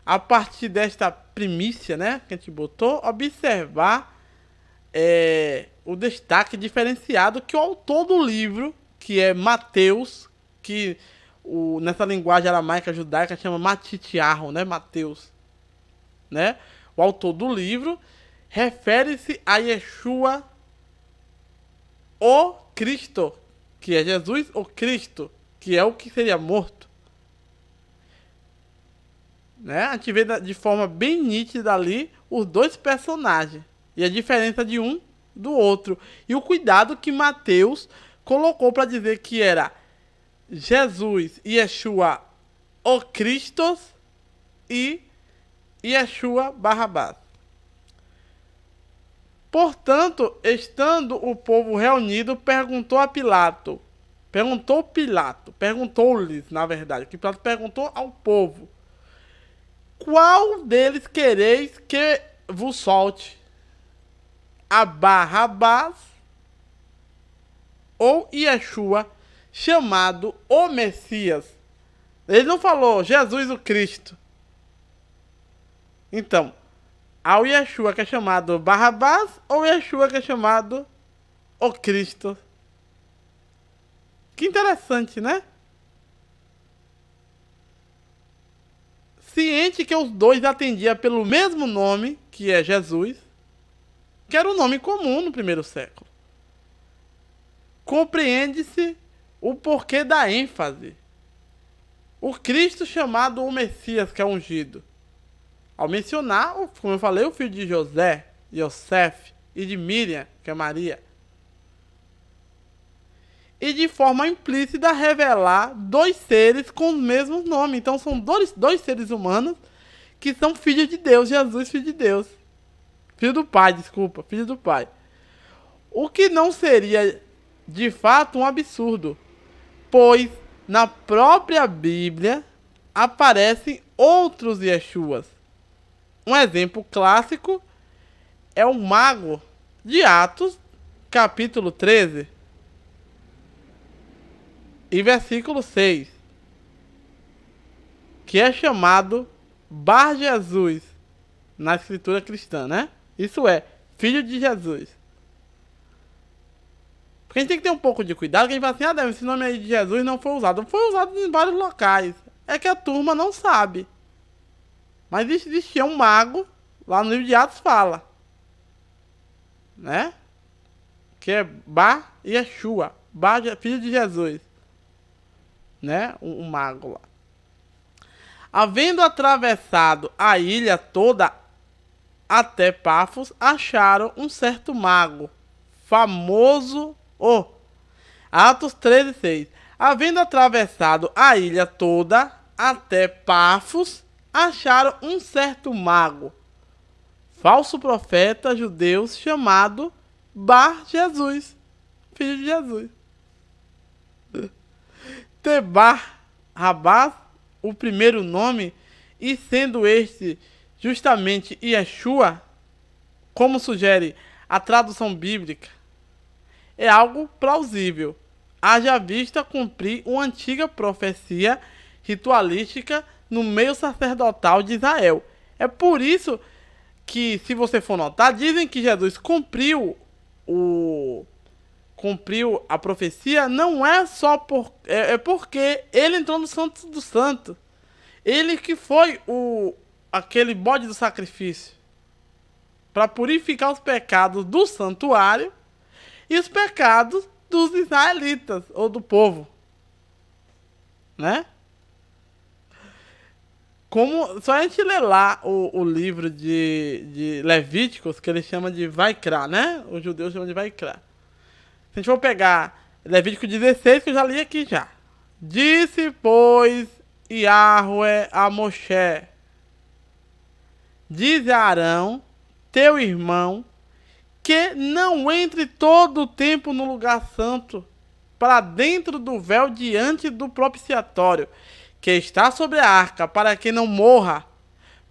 Speaker 1: a partir desta primícia, né, que a gente botou, observar o destaque diferenciado que o autor do livro, que é Mateus, que nessa linguagem aramaica judaica chama Matitiarro, né, Mateus, né? O autor do livro refere-se a Yeshua, o Cristo, que é Jesus, o Cristo, que é o que seria morto, né? A gente vê de forma bem nítida ali os dois personagens e a diferença de um do outro e o cuidado que Mateus colocou para dizer que era Jesus e Yeshua, o Cristo, e Yeshua Barrabás. Portanto, estando o povo reunido, perguntou-lhes, na verdade, que Pilato perguntou ao povo: qual deles quereis que vos solte? A Barrabás ou Yeshua, chamado o Messias? Ele não falou Jesus o Cristo. Então, ao Yeshua que é chamado Barrabás ou Yeshua que é chamado o Cristo? Que interessante, né? Ciente que os dois atendiam pelo mesmo nome, que é Jesus, que era um nome comum no primeiro século. Compreende-se o porquê da ênfase. O Cristo chamado o Messias, que é ungido. Ao mencionar, como eu falei, o filho de José, Yosef e de Miriam, que é Maria. E de forma implícita revelar dois seres com os mesmos nomes. Então são dois seres humanos que são filhos de Deus. Jesus, filho de Deus. Filho do Pai, desculpa, filho do Pai. O que não seria de fato um absurdo, pois na própria Bíblia aparecem outros Yeshuas. Um exemplo clássico é o mago de Atos, capítulo 13 e versículo 6, que é chamado Bar Jesus na escritura cristã, né? Isso é, filho de Jesus. Porque a gente tem que ter um pouco de cuidado, que a gente fala assim, esse nome aí de Jesus não foi usado. Foi usado em vários locais. É que a turma não sabe. Mas existia um mago, lá no livro de Atos fala, né? Que é Bar Yeshua, Bar, filho de Jesus. Né? Um mago lá. Havendo atravessado a ilha toda até Pafos, acharam um certo mago, famoso... Atos 13:6. Havendo atravessado a ilha toda até Pafos, acharam um certo mago, falso profeta judeu chamado Bar Jesus, filho de Jesus. Tebar Rabás, o primeiro nome, e sendo este justamente Yeshua, como sugere a tradução bíblica, é algo plausível, haja vista cumprir uma antiga profecia ritualística no meio sacerdotal de Israel. É por isso que, se você for notar, dizem que Jesus cumpriu a profecia, não é só porque ele entrou no Santo dos Santos. Ele que foi aquele bode do sacrifício para purificar os pecados do santuário e os pecados dos israelitas ou do povo, né? Como só a gente ler lá o livro de Levíticos, que ele chama de Vaikra, né? Os judeus chamam de Vaikra. Se a gente for pegar Levítico 16, que eu já li aqui já. Disse, pois, Yahweh a Moshe: diz a Arão, teu irmão, que não entre todo o tempo no lugar santo, para dentro do véu diante do propiciatório, que está sobre a arca, para que não morra,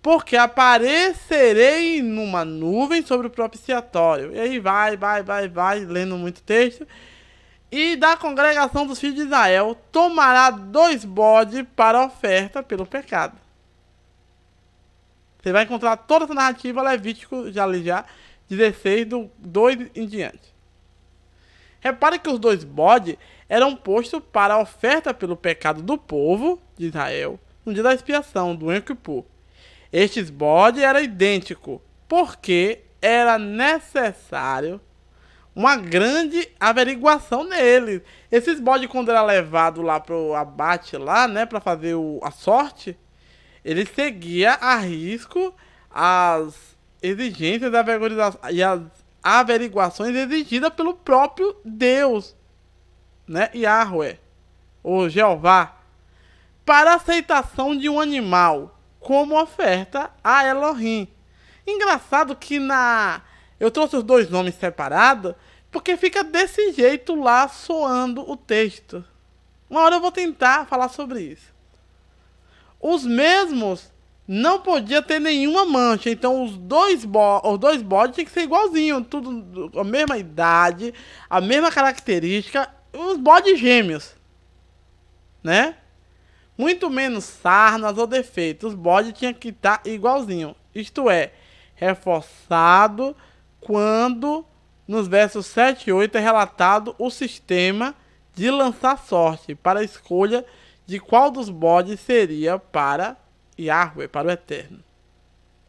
Speaker 1: porque aparecerei numa nuvem sobre o propiciatório. E aí vai, lendo muito texto. E da congregação dos filhos de Israel tomará 2 bodes para oferta pelo pecado. Você vai encontrar toda essa narrativa Levítico, já li já, 16, do 2 em diante. Repare que os 2 bodes eram postos para a oferta pelo pecado do povo de Israel no dia da expiação, do Yom Kippur. Estes bodes eram idênticos, porque era necessário uma grande averiguação neles. Esses bodes, quando era levado lá pro abate lá, né, para fazer a sorte, ele seguia a risco as exigências e as averiguações exigidas pelo próprio Deus, né, Yahweh, ou Jeová, para a aceitação de um animal como oferta a Elohim. Engraçado que eu trouxe os 2 nomes separados, porque fica desse jeito lá soando o texto. Uma hora eu vou tentar falar sobre isso. Os mesmos não podia ter nenhuma mancha, então os dois bodes tinham que ser igualzinho, tudo a mesma idade, a mesma característica, os bodes gêmeos, né? muito menos sarnas ou defeitos. Os bodes tinham que estar igualzinho. Isto é, reforçado quando nos versos 7 e 8 é relatado o sistema de lançar sorte para a escolha de qual dos bodes seria para Yahweh, para o Eterno,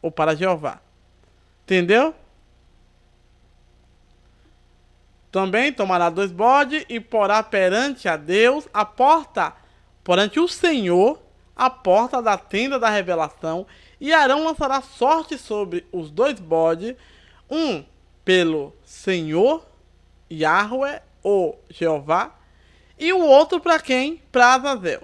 Speaker 1: ou para Jeová. Entendeu? Também tomará 2 bodes e porá perante a Deus a porta, perante o Senhor, a porta da tenda da revelação, e Arão lançará sorte sobre os 2 bodes, um pelo Senhor, Yahweh ou Jeová, e o outro para quem? Para Azazel.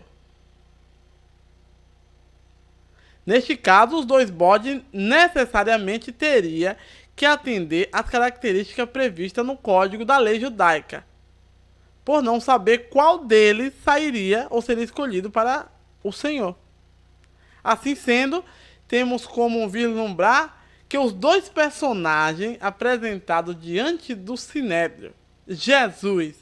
Speaker 1: Neste caso, os 2 bodes necessariamente teria que atender às características previstas no código da lei judaica, por não saber qual deles sairia ou seria escolhido para o Senhor. Assim sendo, temos como vislumbrar que os 2 personagens apresentados diante do Sinédrio, Jesus,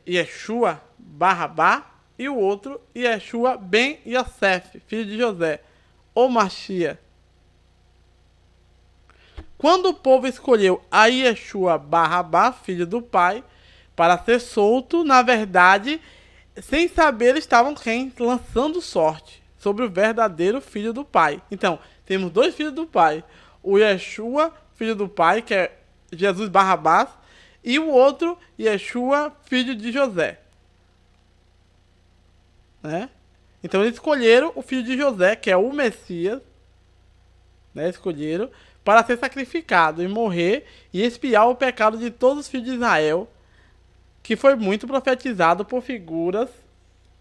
Speaker 1: Yeshua Barrabá, e o outro, Yeshua ben Yosef, filho de José, ou Machia. Quando o povo escolheu a Yeshua Barrabá, filho do pai, para ser solto, na verdade, sem saber, estavam quem? Lançando sorte sobre o verdadeiro filho do pai. Então, temos 2 filhos do pai. O Yeshua, filho do pai, que é Jesus Barrabás, e o outro, Yeshua, filho de José. Né? Então eles escolheram o filho de José, que é o Messias, né? Escolheram para ser sacrificado e morrer e expiar o pecado de todos os filhos de Israel, que foi muito profetizado por figuras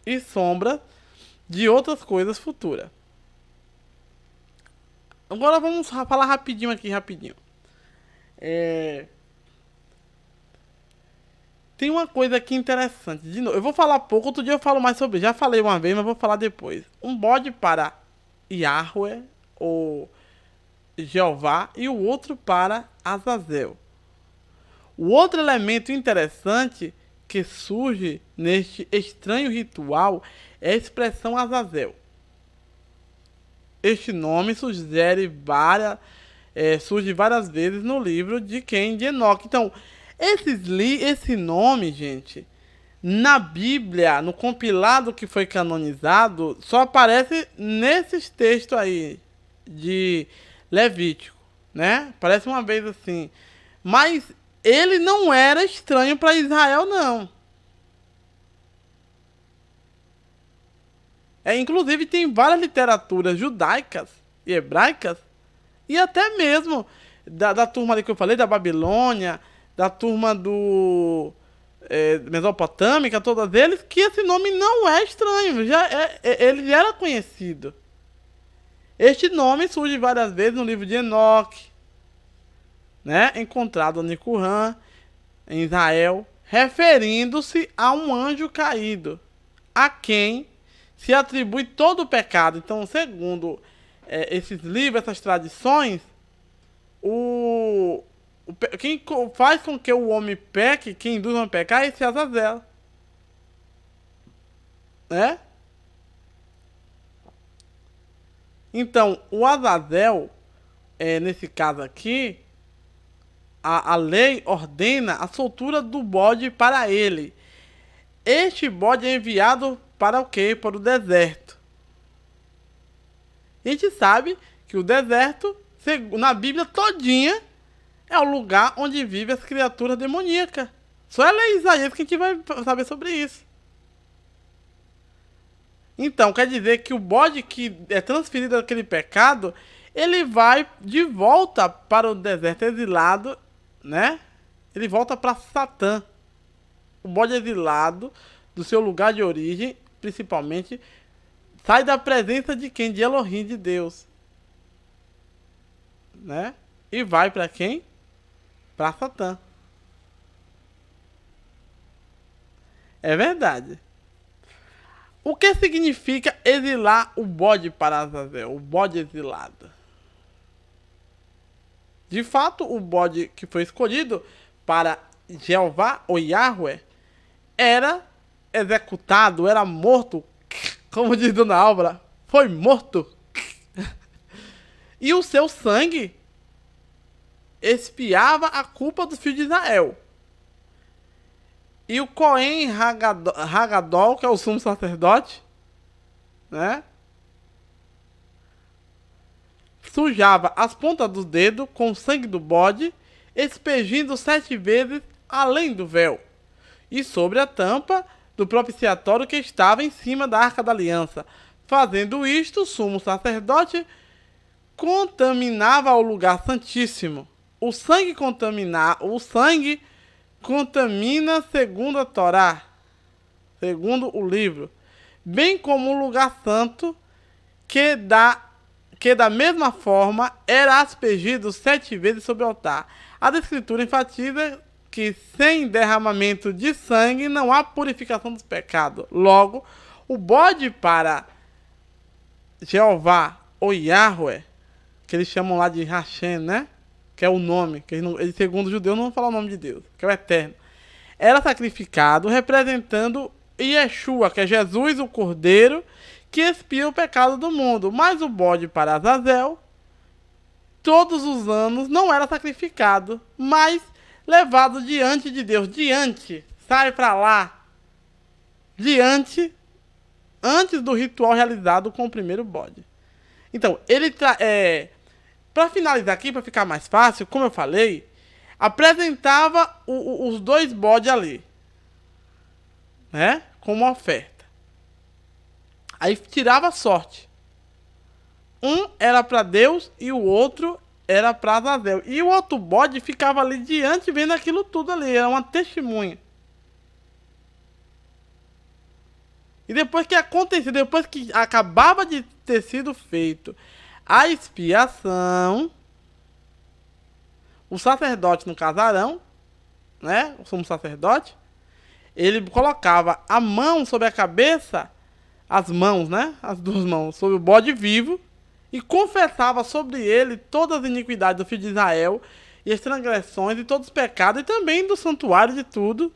Speaker 1: e sombras de outras coisas futuras. Agora vamos falar rapidinho aqui, rapidinho. Tem uma coisa aqui interessante. De novo, eu vou falar pouco, outro dia eu falo mais sobre. Já falei uma vez, mas vou falar depois. Um bode para Yahweh, ou Jeová, e o outro para Azazel. O outro elemento interessante que surge neste estranho ritual é a expressão Azazel. Este nome surge várias vezes no livro de quem? De Enoque. Então, esse nome, gente, na Bíblia, no compilado que foi canonizado, só aparece nesses textos aí de Levítico, né? Parece uma vez assim. Mas ele não era estranho para Israel, não. Inclusive, tem várias literaturas judaicas e hebraicas, e até mesmo da turma ali que eu falei, da Babilônia, da turma do Mesopotâmica, todas eles, que esse nome não é estranho, ele era conhecido. Este nome surge várias vezes no livro de Enoque, né, encontrado no Qumran, em Israel, referindo-se a um anjo caído, a quem se atribui todo o pecado. Então, segundo esses livros, essas tradições, quem faz com que o homem peque, quem induz o homem a pecar, é esse Azazel. Né? Então, o Azazel, nesse caso aqui, a lei ordena a soltura do bode para ele. Este bode é enviado para o quê? Para o deserto. A gente sabe que o deserto, na Bíblia todinha, é o lugar onde vivem as criaturas demoníacas. Só é ler Isaías que a gente vai saber sobre isso. Então, quer dizer que o bode que é transferido daquele pecado, ele vai de volta para o deserto exilado, né? Ele volta para Satã. O bode exilado do seu lugar de origem, principalmente, sai da presença de quem? De Elohim, de Deus. Né? E vai para quem? Para Satã. É verdade. O que significa exilar o bode para Azazel? O bode exilado. De fato, o bode que foi escolhido para Jeová ou Yahweh era executado, era morto, como diz Dona Álvara, foi morto. E o seu sangue expiava a culpa dos filhos de Israel. E o Cohen Hagadol, que é o sumo sacerdote, né? Sujava as pontas dos dedos com o sangue do bode, expelindo 7 vezes além do véu, e sobre a tampa do propiciatório que estava em cima da arca da aliança. Fazendo isto, o sumo sacerdote contaminava o lugar santíssimo. O sangue contamina segundo a Torá, segundo o livro, bem como o lugar santo, que da mesma forma era aspergido 7 vezes sobre o altar. A Escritura enfatiza que sem derramamento de sangue não há purificação dos pecados. Logo, o bode para Jeová ou Yahweh, que eles chamam lá de Hashem, né? Que é o nome, que eles, segundo os judeus, não vão falar o nome de Deus, que é o Eterno. Era sacrificado representando Yeshua, que é Jesus, o Cordeiro, que expia o pecado do mundo. Mas o bode para Azazel, todos os anos, não era sacrificado, mas levado diante de Deus. Diante, sai para lá. Diante, antes do ritual realizado com o primeiro bode. Então, para finalizar aqui, para ficar mais fácil, como eu falei, apresentava os 2 bodes ali, né? Como oferta. Aí tirava a sorte. Um era para Deus e o outro era para Azazel. E o outro bode ficava ali diante vendo aquilo tudo ali. Era uma testemunha. E depois que acontecia, depois que acabava de ter sido feito a expiação, o sacerdote no casarão, né? O sumo sacerdote, ele colocava a mão sobre a cabeça, as mãos, né? As 2 mãos sobre o bode vivo e confessava sobre ele todas as iniquidades do filho de Israel e as transgressões e todos os pecados e também do santuário de tudo,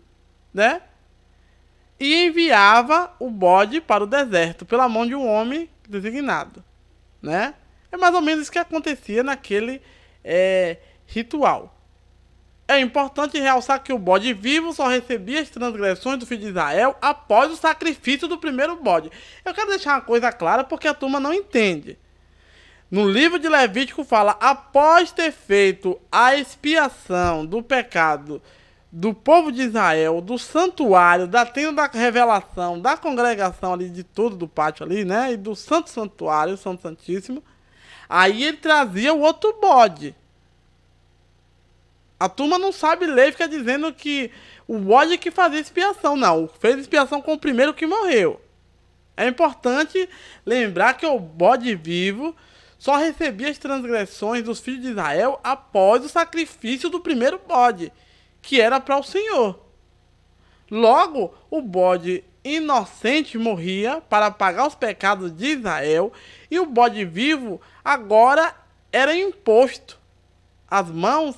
Speaker 1: né? E enviava o bode para o deserto pela mão de um homem designado, né? É mais ou menos isso que acontecia naquele ritual. É importante realçar que o bode vivo só recebia as transgressões do filho de Israel após o sacrifício do primeiro bode. Eu quero deixar uma coisa clara porque a turma não entende. No livro de Levítico fala, após ter feito a expiação do pecado do povo de Israel, do santuário, da tenda da revelação, da congregação ali, de tudo do pátio ali, né? E do santo santuário, santo santíssimo. Aí ele trazia o outro bode. A turma não sabe ler e fica dizendo que o bode que fazia expiação. Não, fez expiação com o primeiro que morreu. É importante lembrar que o bode vivo só recebia as transgressões dos filhos de Israel após o sacrifício do primeiro bode, que era para o Senhor. Logo, o bode inocente morria para pagar os pecados de Israel e o bode vivo agora era imposto às mãos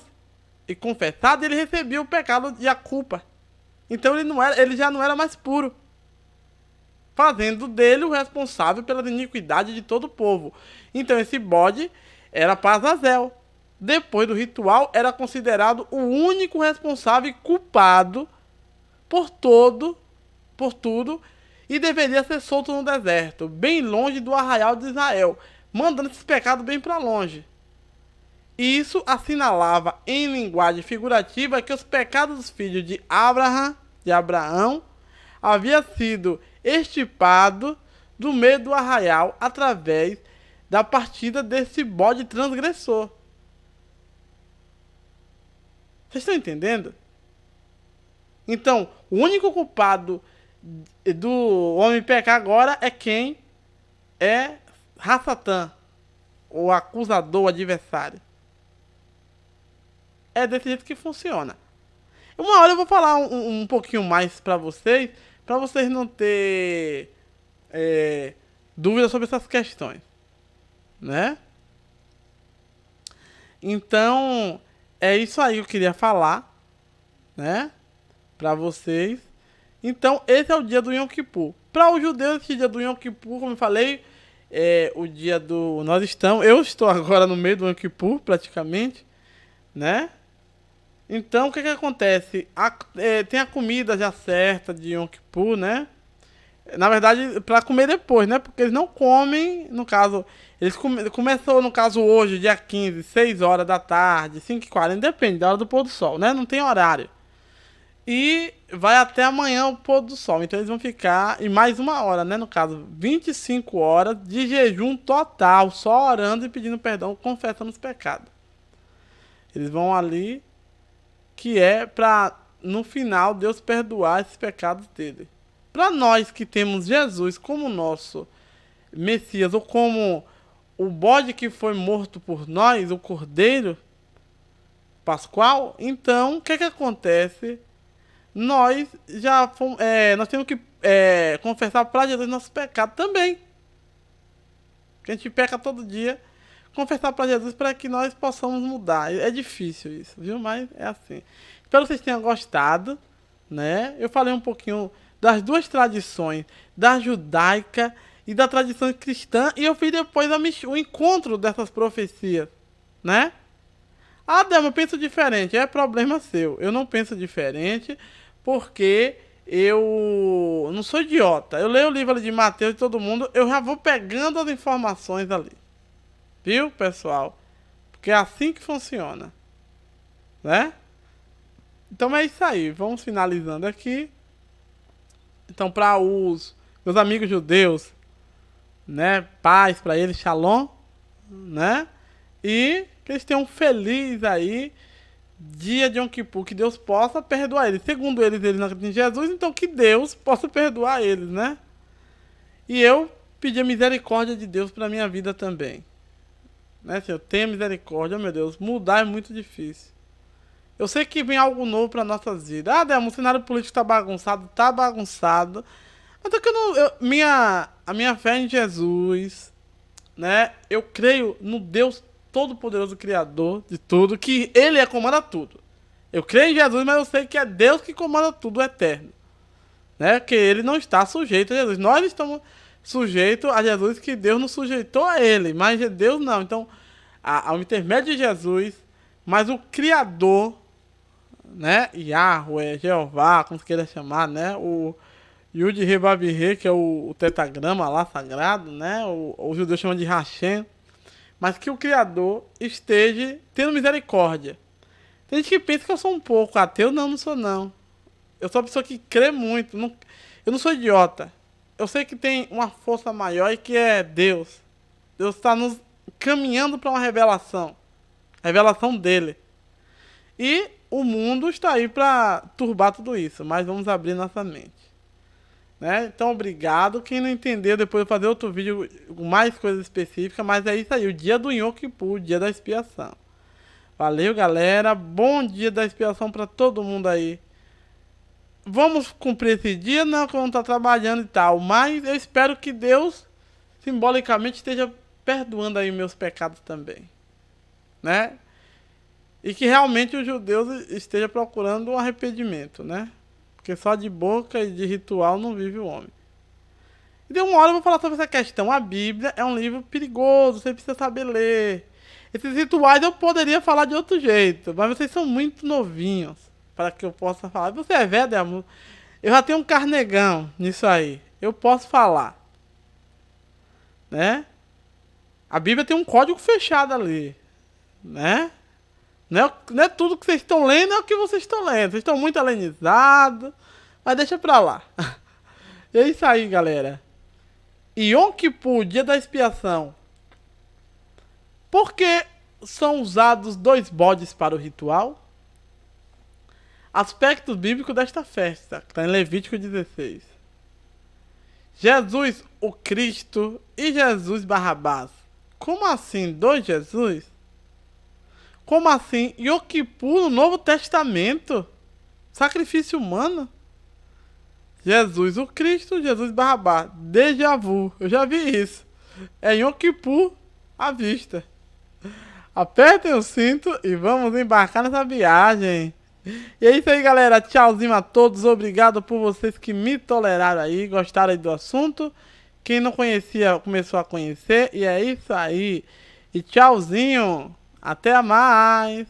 Speaker 1: e confessado, ele recebia o pecado e a culpa. Então ele já não era mais puro, fazendo dele o responsável pela iniquidade de todo o povo. Então esse bode era para Azazel. Depois do ritual, era considerado o único responsável e culpado por tudo, e deveria ser solto no deserto, bem longe do arraial de Israel, mandando esses pecados bem para longe. Isso assinalava em linguagem figurativa que os pecados dos filhos de Abraão, havia sido extirpado do meio do arraial através da partida desse bode transgressor. Vocês estão entendendo? Então, o único culpado do homem pecar agora é quem é Satã, o acusador, o adversário. É desse jeito que funciona. Uma hora eu vou falar um pouquinho mais para vocês não ter dúvidas sobre essas questões, né? Então, é isso aí que eu queria falar, né? Para vocês. Então, esse é o dia do Yom Kippur. Para os judeus, esse dia do Yom Kippur, como eu falei, é o dia do... Eu estou agora no meio do Yom Kippur, praticamente, né? Então, o que acontece? Tem a comida já certa de Yom Kippur, né? Na verdade, para comer depois, né? Porque eles não comem, no caso... Começou, no caso, hoje, dia 15, 6 horas da tarde, 5h40, depende da hora do pôr do sol, né? Não tem horário. E vai até amanhã o pôr do sol. Então eles vão ficar em mais uma hora, né? No caso, 25 horas de jejum total, só orando e pedindo perdão, confessando os pecados. Eles vão ali, que é para no final Deus perdoar esses pecados dele. Para nós que temos Jesus como nosso Messias, ou como o bode que foi morto por nós, o Cordeiro Pascual, então o que acontece? Nós já nós temos que confessar para Jesus nossos pecados também. Que a gente peca todo dia. Confessar para Jesus para que nós possamos mudar. É difícil isso, viu? Mas é assim. Espero que vocês tenham gostado, né? Eu falei um pouquinho das duas tradições, da judaica e da tradição cristã, e eu fiz depois o encontro dessas profecias, né? Ah, Delma, eu penso diferente. É problema seu. Eu não penso diferente porque eu não sou idiota. Eu leio o livro ali de Mateus e todo mundo, eu já vou pegando as informações ali. Viu, pessoal? Porque é assim que funciona, né? Então é isso aí. Vamos finalizando aqui. Então, para os meus amigos judeus, né? Paz para eles, shalom, né? E que eles tenham um feliz aí dia de Yom Kippur, que Deus possa perdoar eles. Segundo eles não acreditam em Jesus, então que Deus possa perdoar eles, né? E eu pedi a misericórdia de Deus para minha vida também. Né? Se eu tenho misericórdia, meu Deus, mudar é muito difícil. Eu sei que vem algo novo para nossas vidas. Ah, Delmo, o cenário político tá bagunçado. Mas é que a minha fé em Jesus, né? Eu creio no Deus Todo-Poderoso, Criador de tudo, que Ele comanda tudo. Eu creio em Jesus, mas eu sei que é Deus que comanda tudo, o eterno. Né? Que Ele não está sujeito a Jesus. Nós estamos sujeitos a Jesus, que Deus nos sujeitou a Ele, mas Deus não. Então, ao intermédio de Jesus, mas o Criador, né? Yahweh, Jeová, como você queira chamar, né? O Yud Rebabirê, que é o tetagrama lá sagrado, né? O judeu chama de Hashem. Mas que o Criador esteja tendo misericórdia. Tem gente que pensa que eu sou um pouco ateu. Não, não sou não. Eu sou uma pessoa que crê muito. Eu não sou idiota. Eu sei que tem uma força maior e que é Deus. Deus está nos caminhando para uma revelação. A revelação dele. E o mundo está aí para turbar tudo isso. Mas vamos abrir nossa mente. Né? Então, obrigado. Quem não entendeu, depois eu vou fazer outro vídeo com mais coisas específicas. Mas é isso aí, o dia do Yom Kippur, o dia da expiação. Valeu, galera. Bom dia da expiação para todo mundo aí. Vamos cumprir esse dia? Não, que eu não estou trabalhando e tal. Mas eu espero que Deus, simbolicamente, esteja perdoando aí meus pecados também. Né? E que realmente os judeus estejam procurando um arrependimento, né? Porque só de boca e de ritual não vive o homem. E de uma hora eu vou falar sobre essa questão. A Bíblia é um livro perigoso, você precisa saber ler. Esses rituais eu poderia falar de outro jeito, mas vocês são muito novinhos para que eu possa falar. Você é velho, amor? Eu já tenho um carnegão nisso aí. Eu posso falar. Né? A Bíblia tem um código fechado ali. Né? Não é tudo que vocês estão lendo, é o que vocês estão lendo. Vocês estão muito alenizados, mas deixa pra lá. E é isso aí, galera. Yom Kippur, dia da expiação. Por que são usados 2 bodes para o ritual? Aspecto bíblico desta festa, que está em Levítico 16. Jesus, o Cristo, e Jesus Barrabás. Como assim, 2 Jesus? Como assim? Yom Kippur no Novo Testamento? Sacrifício humano? Jesus o Cristo, Jesus Barrabás. Déjà vu. Eu já vi isso. É Yom Kippur à vista. Apertem o cinto e vamos embarcar nessa viagem. E é isso aí, galera. Tchauzinho a todos. Obrigado por vocês que me toleraram aí, gostaram aí do assunto. Quem não conhecia, começou a conhecer. E é isso aí. E tchauzinho. Até mais.